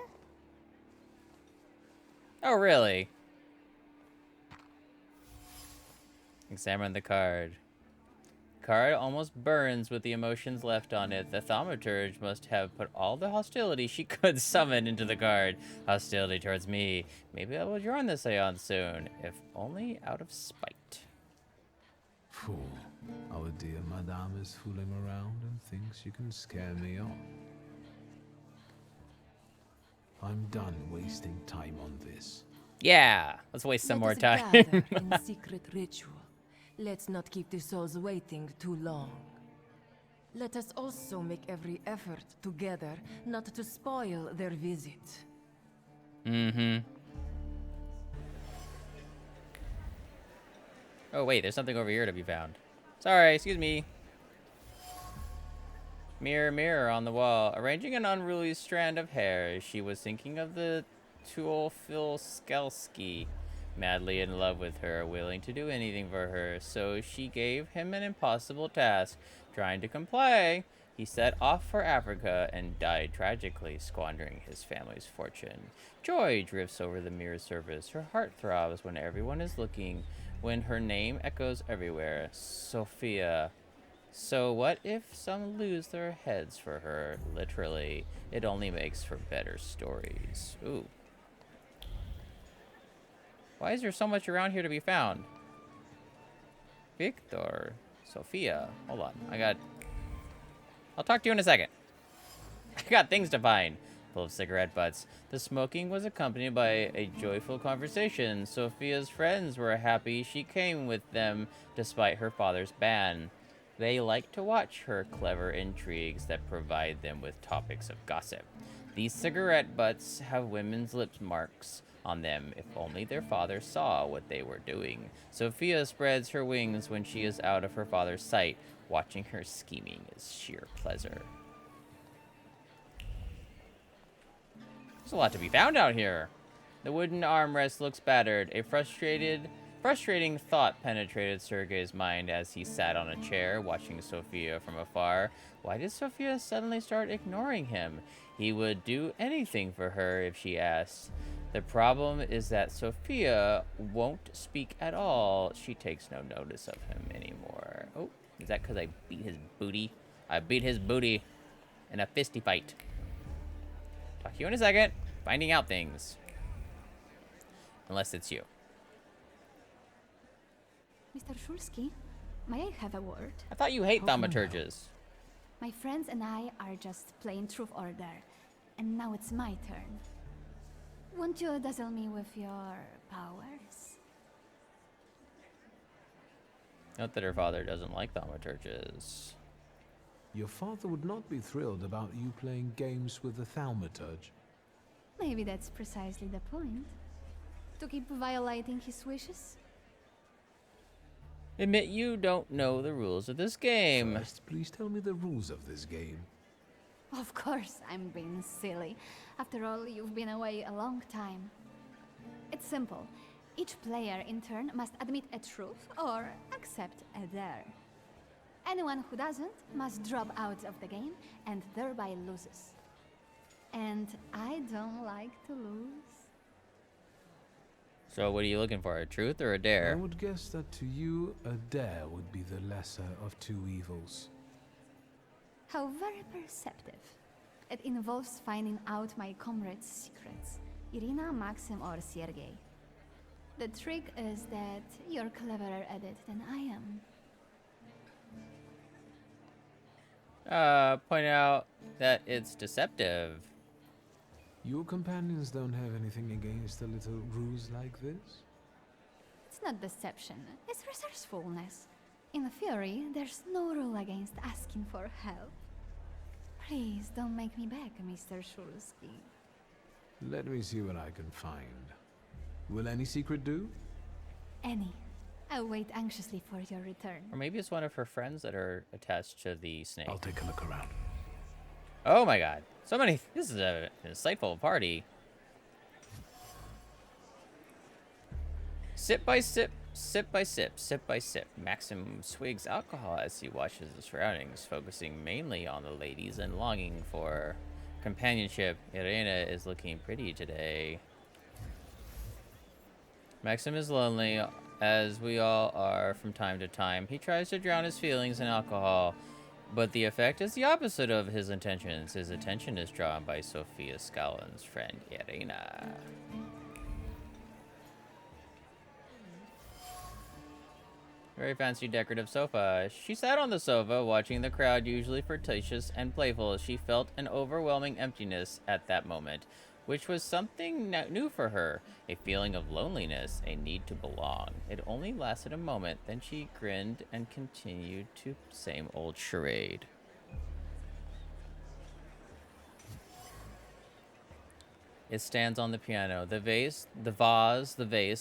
Oh, really? Examine the card. Card almost burns with the emotions left on it. The Thaumaturge must have put all the hostility she could summon into the card. Hostility towards me. Maybe I will join the seance soon, if only out of spite. Fool. Our dear Madame is fooling around and thinks you can scare me off. I'm done wasting time on this. Yeah, let's waste some more time. Gather in secret ritual. Let's not keep the souls waiting too long. Let us also make every effort together not to spoil their visit. Mm-hmm. Oh, wait, there's something over here to be found. Sorry, excuse me. Mirror, mirror on the wall. Arranging an unruly strand of hair, she was thinking of the Tuolfilskelski. Madly in love with her, willing to do anything for her, so she gave him an impossible task. Trying to comply, he set off for Africa and died tragically, squandering his family's fortune. Joy drifts over the mirror surface. Her heart throbs when everyone is looking, when her name echoes everywhere. Sophia. So what if some lose their heads for her? Literally, it only makes for better stories. Ooh. Why is there so much around here to be found? Victor. Sophia. Hold on. I'll talk to you in a second. I got things to find. Full of cigarette butts. The smoking was accompanied by a joyful conversation. Sophia's friends were happy she came with them despite her father's ban. They like to watch her clever intrigues that provide them with topics of gossip. These cigarette butts have women's lip marks on them. If only their father saw what they were doing. Sophia spreads her wings when she is out of her father's sight. Watching her scheming is sheer pleasure. There's a lot to be found out here. The wooden armrest looks battered. A frustrating thought penetrated Sergei's mind as he sat on a chair, watching Sophia from afar. Why did Sophia suddenly start ignoring him? He would do anything for her if she asked. The problem is that Sophia won't speak at all. She takes no notice of him anymore. Oh, is that because I beat his booty? I beat his booty in a fisty fight. Talk to you in a second. Finding out things. Unless it's you. Mr. Shulsky, may I have a word? I thought you hate thaumaturges. My friends and I are just playing Truth Order, and now it's my turn. Won't you dazzle me with your powers? Note that her father doesn't like thaumaturges. Your father would not be thrilled about you playing games with the Thaumaturge. Maybe that's precisely the point. To keep violating his wishes? Admit you don't know the rules of this game. First, please tell me the rules of this game. Of course, I'm being silly. After all, you've been away a long time. It's simple. Each player in turn must admit a truth or accept a dare. Anyone who doesn't must drop out of the game and thereby loses. And I don't like to lose. So what are you looking for, a truth or a I dare? would guess that to you, a dare would be the lesser of two evils. How very perceptive. It involves finding out my comrades' secrets. Irina, Maxim, or Sergei. The trick is that you're cleverer at it than I am. Point out that it's deceptive. Your companions don't have anything against a little ruse like this? It's not deception, it's resourcefulness. In theory, there's no rule against asking for help. Please don't make me beg, Mr. Shulsky. Let me see what I can find. Will any secret do? Any. I'll wait anxiously for your return. Or maybe it's one of her friends that are attached to the snake. I'll take a look around. Oh my god. So many. This is an insightful party. Sip by sip, sip by sip, sip by sip. Maxim swigs alcohol as he watches the surroundings, focusing mainly on the ladies and longing for companionship. Irina is looking pretty today. Maxim is lonely, as we all are from time to time. He tries to drown his feelings in alcohol, but the effect is the opposite of his intentions. His attention is drawn by Sophia Scalen's friend, Irina. Very fancy decorative sofa. She sat on the sofa, watching the crowd, usually flirtatious and playful. She felt an overwhelming emptiness at that moment, which was something new for her. A feeling of loneliness, a need to belong. It only lasted a moment, then she grinned and continued to same old charade. It stands on the piano. The vase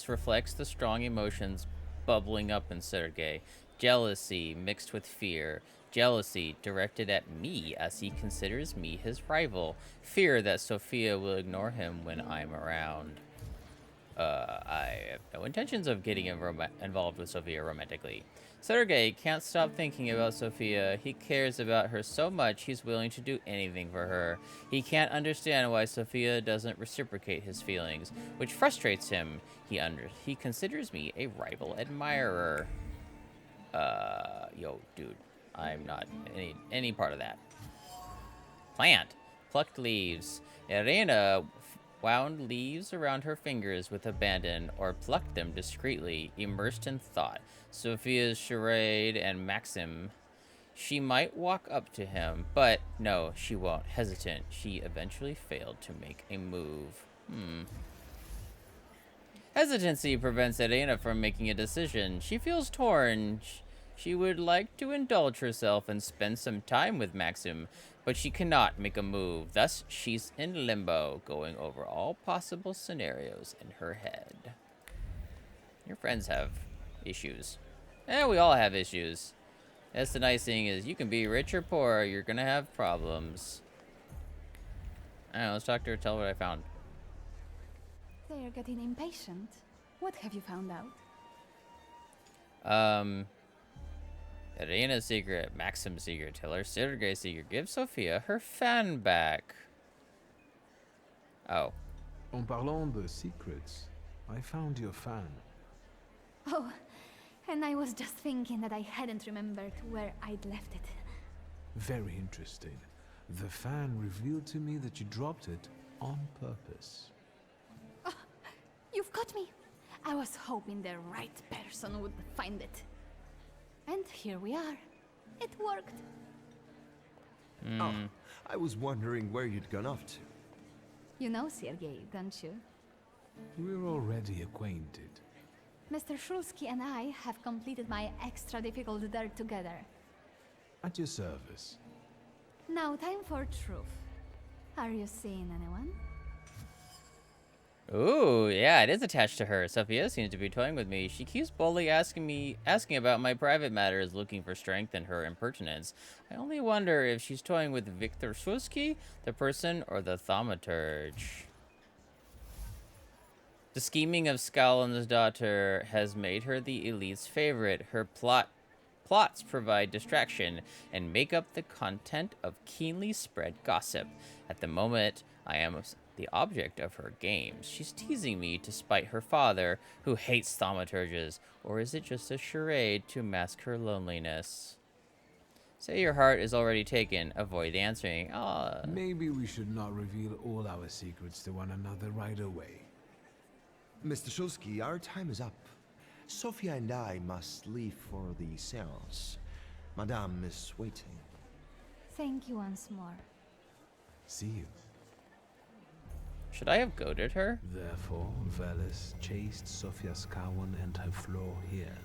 reflects the strong emotions bubbling up in Sergei. Jealousy mixed with fear. Jealousy directed at me as he considers me his rival. Fear that Sophia will ignore him when I'm around. I have no intentions of getting involved with Sophia romantically. Sergei can't stop thinking about Sophia. He cares about her so much he's willing to do anything for her. He can't understand why Sophia doesn't reciprocate his feelings, which frustrates him. He considers me a rival admirer. Yo, dude, I'm not any part of that. Plant. Plucked leaves. Irina wound leaves around her fingers with abandon, or plucked them discreetly, immersed in thought. Sophia's charade and Maxim. She might walk up to him, but no, she won't. Hesitant, she eventually failed to make a move. Hesitancy prevents Irina from making a decision. She feels torn. She would like to indulge herself and spend some time with Maxim, but she cannot make a move. Thus, she's in limbo, going over all possible scenarios in her head. Your friends have issues. We all have issues. That's the nice thing is you can be rich or poor, you're gonna have problems. I don't know, let's talk to her, tell her what I found. They're getting impatient. What have you found out? Irina's secret, Maxim's secret, tell her Sergei's secret, give Sophia her fan back. Oh. En parlant de secrets, I found your fan. Oh, and I was just thinking that I hadn't remembered where I'd left it. Very interesting. The fan revealed to me that you dropped it on purpose. Oh, you've got me. I was hoping the right person would find it. And here we are. It worked. Oh, I was wondering where you'd gone off to. You know Sergei, don't you? We're already acquainted. Mr. Shulsky and I have completed my extra difficult dare together. At your service. Now time for truth. Are you seeing anyone? Ooh, yeah, it is attached to her. Sophia seems to be toying with me. She keeps boldly asking about my private matters, looking for strength in her impertinence. I only wonder if she's toying with Victor Szulski, the person, or the Thaumaturge. The scheming of Scalen's daughter has made her the elite's favorite. Her plots provide distraction and make up the content of keenly spread gossip. At the moment, I am the object of her games. She's teasing me to spite her father, who hates thaumaturges, or is it just a charade to mask her loneliness? Say your heart is already taken. Avoid answering. Maybe we should not reveal all our secrets to one another right away. Mr. Szulski, our time is up. Sophia and I must leave for the seance. Madame is waiting. Thank you once more. See you. Should I have goaded her? Therefore, Veles chased Sophia Scawen and her floor here.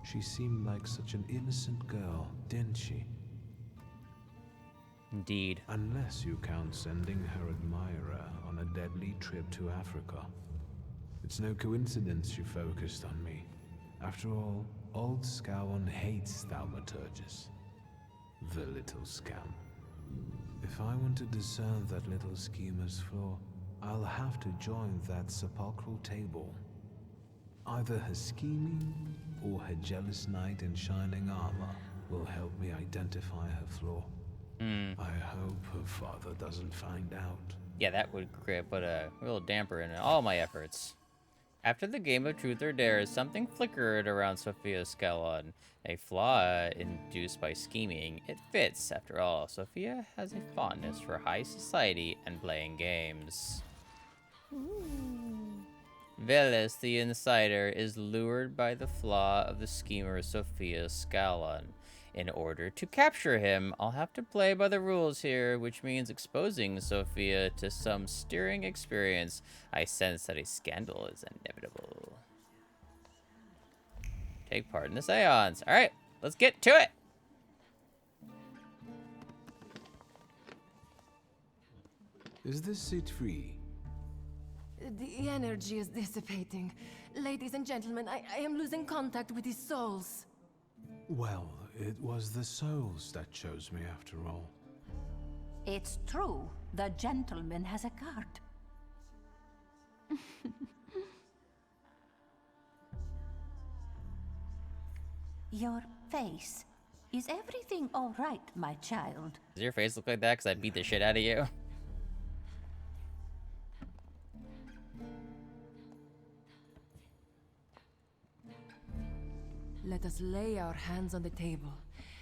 She seemed like such an innocent girl, didn't she? Indeed. Unless you count sending her admirer on a deadly trip to Africa. It's no coincidence she focused on me. After all, old Scawen hates thaumaturges. The little scamp. If I want to discern that little schemer's flaw, I'll have to join that sepulchral table. Either her scheming or her jealous knight in shining armor will help me identify her flaw. I hope her father doesn't find out. Yeah, that would put a real damper in all my efforts. After the game of Truth or Dare, something flickered around Sophia's skeleton. A flaw induced by scheming. It fits, after all. Sophia has a fondness for high society and playing games. Veles, the insider, is lured by the flaw of the schemer Sophia's skeleton. In order to capture him, I'll have to play by the rules here, which means exposing Sophia to some stirring experience. I sense that a scandal is inevitable. Take part in the seance. All right, let's get to it. Is this seat free? The energy is dissipating. Ladies and gentlemen, I am losing contact with his souls. Well, it was the souls that chose me after all. It's true. The gentleman has a card. Your face. Is everything all right, my child? Does your face look like that? Because I beat the shit out of you. Let us lay our hands on the table.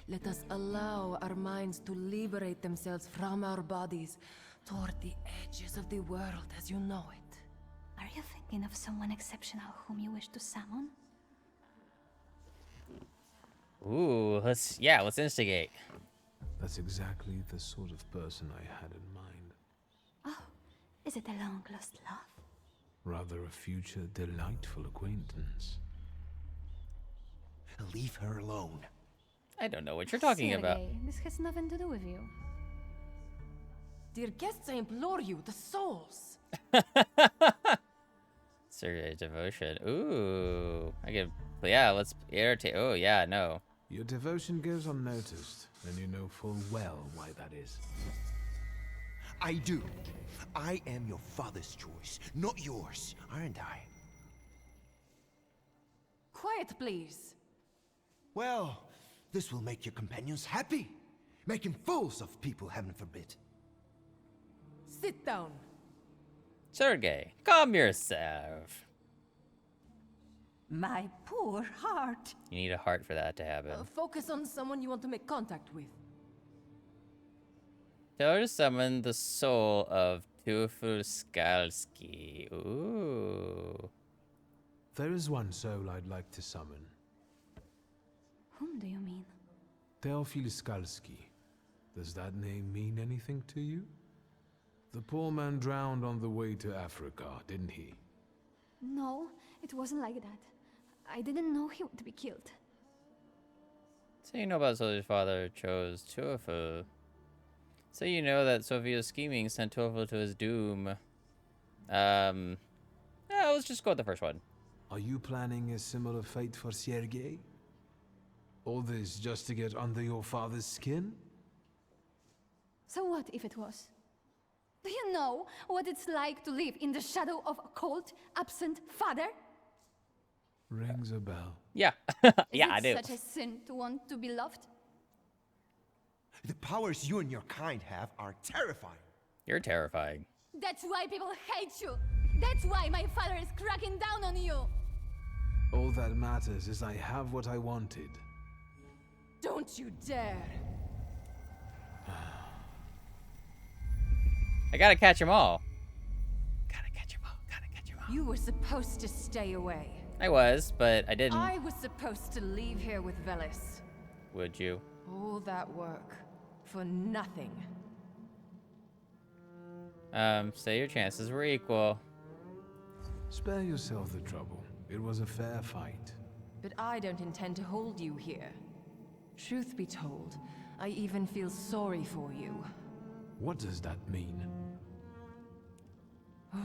Let us allow our minds to liberate themselves from our bodies toward the edges of the world as you know it. Are you thinking of someone exceptional whom you wish to summon? Ooh, let's instigate. That's exactly the sort of person I had in mind. Oh, is it a long-lost love? Rather a future delightful acquaintance. Leave her alone. I don't know what you're talking about. Sergei, this has nothing to do with you. Dear guests, I implore you, the souls. Sergei's devotion. Ooh, let's irritate. Oh yeah, no. Your devotion goes unnoticed, and you know full well why that is. I do. I am your father's choice, not yours, aren't I? Quiet, please. Well, this will make your companions happy. Making fools of people, heaven forbid. Sit down. Sergei, calm yourself. My poor heart. You need a heart for that to happen. Focus on someone you want to make contact with. Tell her to summon the soul of Tufuskalski. Ooh. There is one soul I'd like to summon. Whom do you mean? Teofil Skalski. Does that name mean anything to you? The poor man drowned on the way to Africa, didn't he? No, it wasn't like that. I didn't know he would be killed. So you know about Sophie's father chose Tuofu. So you know that Sophia's scheming sent Tuofu to his doom. Yeah, let's just go with the first one. Are you planning a similar fate for Sergei? All this just to get under your father's skin? So what if it was? Do you know what it's like to live in the shadow of a cold, absent father? Rings a bell. Yeah. Yeah, I do. Is it such a sin to want to be loved? The powers you and your kind have are terrifying. You're terrifying. That's why people hate you! That's why my father is cracking down on you! All that matters is I have what I wanted. Don't you dare! I gotta catch them all. You were supposed to stay away. I was, but I didn't. I was supposed to leave here with Veles. Would you? All that work for nothing. Say your chances were equal. Spare yourself the trouble. It was a fair fight. But I don't intend to hold you here. Truth be told, I even feel sorry for you. What does that mean?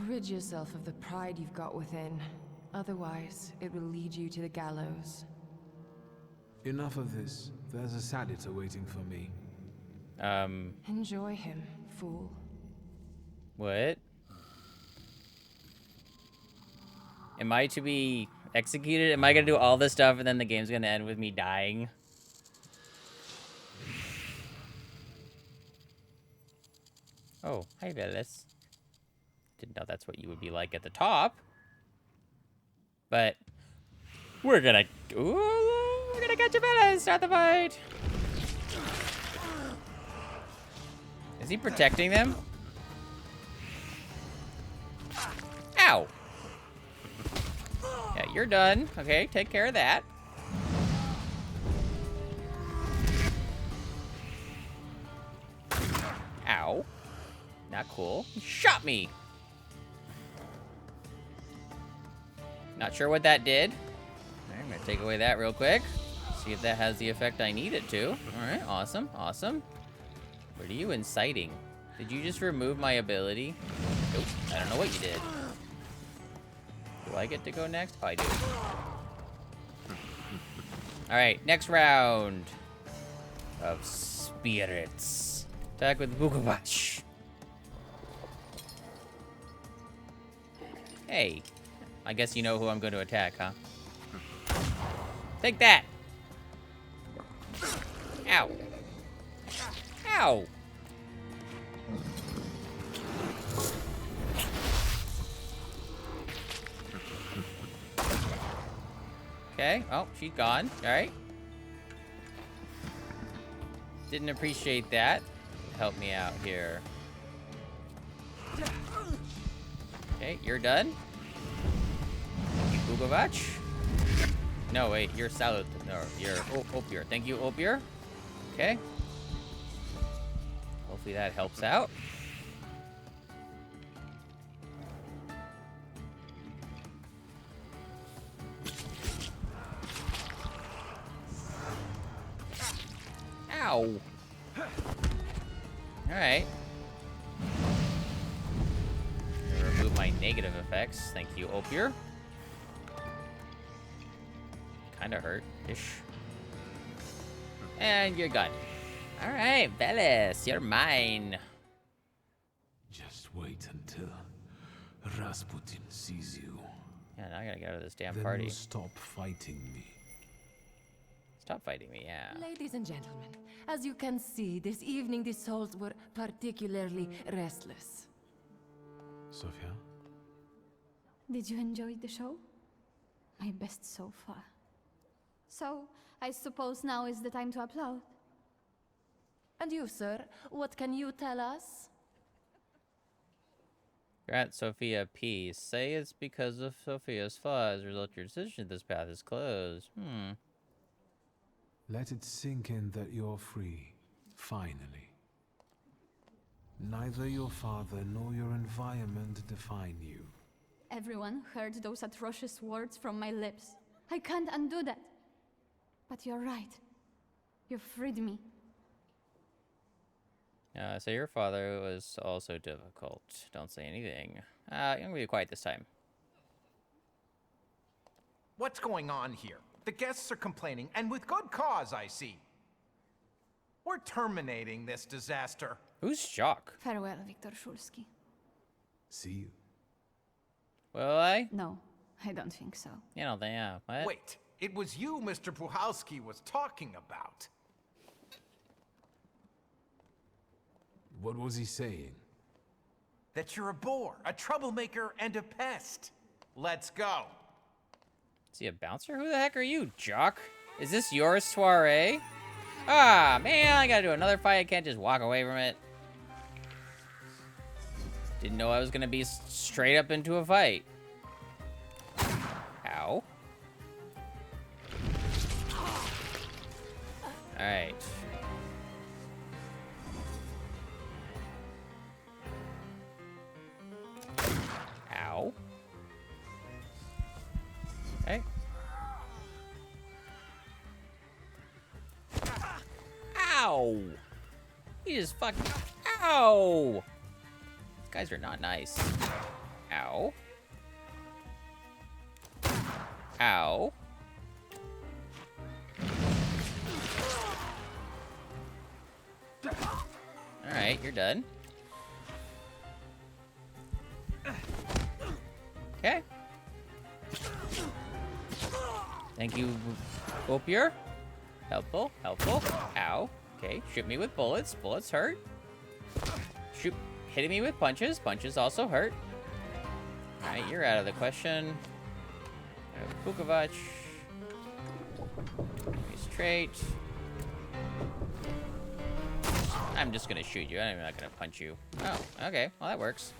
Rid yourself of the pride you've got within. Otherwise, it will lead you to the gallows. Enough of this. There's a Sadita waiting for me. Enjoy him, fool. What? Am I to be executed? Am I gonna do all this stuff and then the game's gonna end with me dying? Oh, hi Veles. Didn't know that's what you would be like at the top. But we're gonna catch you, Veles. Start the fight. Is he protecting them? Ow! Yeah, you're done. Okay, take care of that. Ow. Not cool. He shot me. Not sure what that did. Alright, I'm gonna take away that real quick. See if that has the effect I need it to. Alright, awesome, awesome. What are you inciting? Did you just remove my ability? Nope, I don't know what you did. Do I get to go next? Oh, I do. Alright, next round of spirits. Attack with Bukovac. Hey, I guess you know who I'm going to attack, huh? Take that! Ow. Ow! Okay, oh, she's gone. Alright. Didn't appreciate that. Help me out here. Okay, you're done. You Bukovac. No, wait, you're Salut. No, you're Opier. Thank you, Opier. Okay. Hopefully that helps out. Ow. Alright. Remove my negative effects. Thank you, Opier. Kinda hurt-ish. And you're gone. Alright, Veles, you're mine. Just wait until Rasputin sees you. Yeah, now I gotta get out of this damn Then party. you'll stop fighting me. Stop fighting me, yeah. Ladies and gentlemen, as you can see, this evening the souls were particularly restless. Sophia? Did you enjoy the show? My best so far. So, I suppose now is the time to applaud. And you, sir, what can you tell us? Grant Sophia peace. Say it's because of Sophia's flaws. Result your decision. This path is closed. Let it sink in that you're free. Finally. Neither your father nor your environment define you. Everyone heard those atrocious words from my lips. I can't undo that. But you're right. You freed me. So your father was also difficult. Don't say anything. I'm gonna be quiet this time. What's going on here? The guests are complaining, and with good cause, I see. We're terminating this disaster. Who's Jock? Farewell, Viktor Szulski. See you. Will I? No, I don't think so. You don't think, yeah. What? Wait, it was you Mr. Puhalski was talking about. What was he saying? That you're a bore, a troublemaker, and a pest. Let's go. Is he a bouncer? Who the heck are you, Jock? Is this your soiree? Ah, man, I gotta do another fight. I can't just walk away from it. Didn't know I was gonna be straight up into a fight. Ow. Alright. Ow. Okay. Ow! He just fucking... Ow! These guys are not nice. Ow. Ow. Alright, you're done. Okay. Thank you, Opier. Helpful, helpful. Ow. Okay, shoot me with bullets. Bullets hurt. Hitting me with punches. Punches also hurt. Alright, you're out of the question. Vukovac. Straight. I'm just gonna shoot you. I'm not gonna punch you. Oh, okay. Well, that works.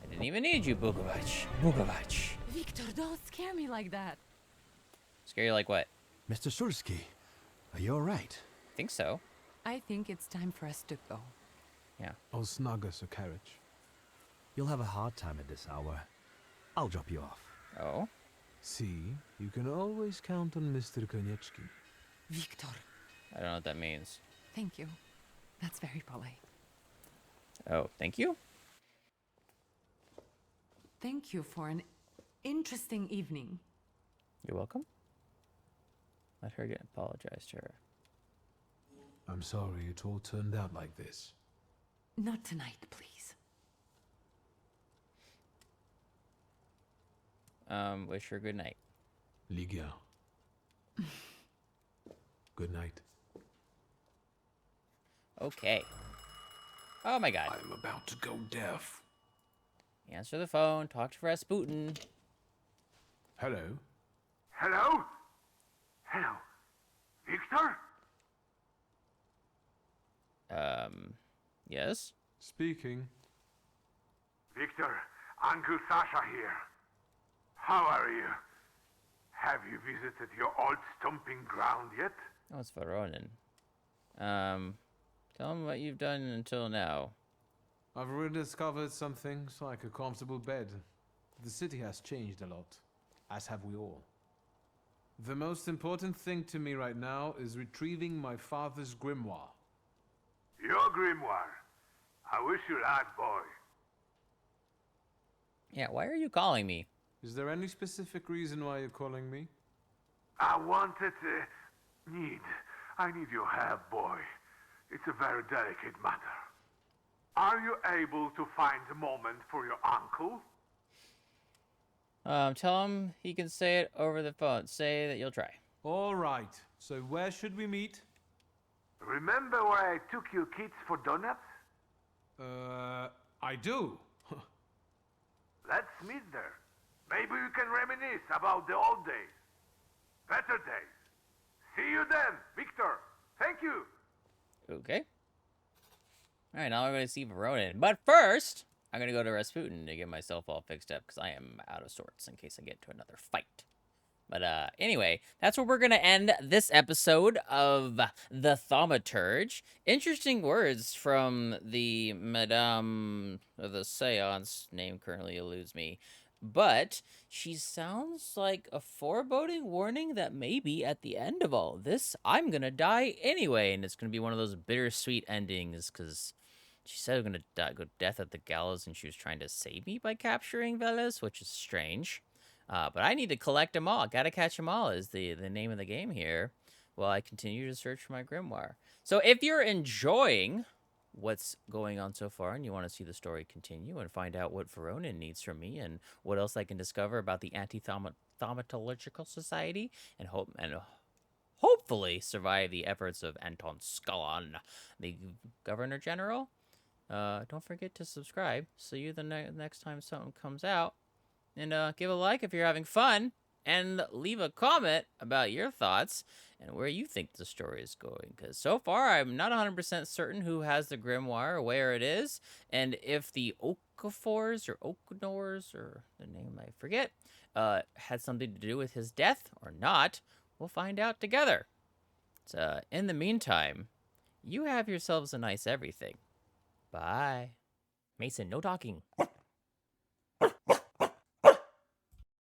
I didn't even need you, Vukovac. Vukovac. Victor, don't scare me like that. Scare you like what? Mr. Szulski, are you alright? I think so. I think it's time for us to go. Yeah. I'll snug us a carriage. You'll have a hard time at this hour. I'll drop you off. Oh? See, you can always count on Mr. Konieczki. Victor. I don't know what that means. Thank you. That's very polite. Oh, thank you? Thank you for an interesting evening. You're welcome. Let her apologize to her. I'm sorry it all turned out like this. Not tonight, please. Wish her good night. Ligia. Good night. Okay. Oh my god. I'm about to go deaf. Answer the phone. Talk to Rasputin. Hello? Hello? Hello? Victor? Yes? Speaking. Victor, Uncle Sasha here. How are you? Have you visited your old stomping ground yet? Oh, it's Voronin. Tell him what you've done until now. I've rediscovered some things like a comfortable bed. The city has changed a lot, as have we all. The most important thing to me right now is retrieving my father's grimoire. Your grimoire. I wish you luck, boy. Yeah, why are you calling me? Is there any specific reason why you're calling me? I wanted I need your help, boy. It's a very delicate matter. Are you able to find a moment for your uncle? Tell him he can say it over the phone. Say that you'll try. All right. So where should we meet? Remember where I took you kids for donuts? I do. Let's meet there. Maybe we can reminisce about the old days. Better days. See you then, Victor. Thank you. Okay. Alright, now I'm going to see Voronin. But first, I'm going to go to Rasputin to get myself all fixed up because I am out of sorts in case I get to another fight. But anyway, that's where we're going to end this episode of the Thaumaturge. Interesting words from the Madame of the Seance, name currently eludes me. but she sounds like a foreboding warning that maybe at the end of all this, I'm gonna die anyway, and it's gonna be one of those bittersweet endings, because she said I'm gonna go death at the gallows, and she was trying to save me by capturing Veles, which is strange. But I need to collect them all. Gotta catch them all is the name of the game here, while I continue to search for my grimoire. So if you're enjoying what's going on so far and you want to see the story continue and find out what Veronin needs from me and what else I can discover about the Thaumaturgical Society and hopefully survive the efforts of Anton Skallan, the Governor General, don't forget to subscribe. See you the next time something comes out. And give a like if you're having fun. And leave a comment about your thoughts and where you think the story is going. Because so far, I'm not 100% certain who has the grimoire or where it is. And if the Okafors or Okanors, or the name I forget, had something to do with his death or not, we'll find out together. So, in the meantime, you have yourselves a nice everything. Bye. Mason, no talking.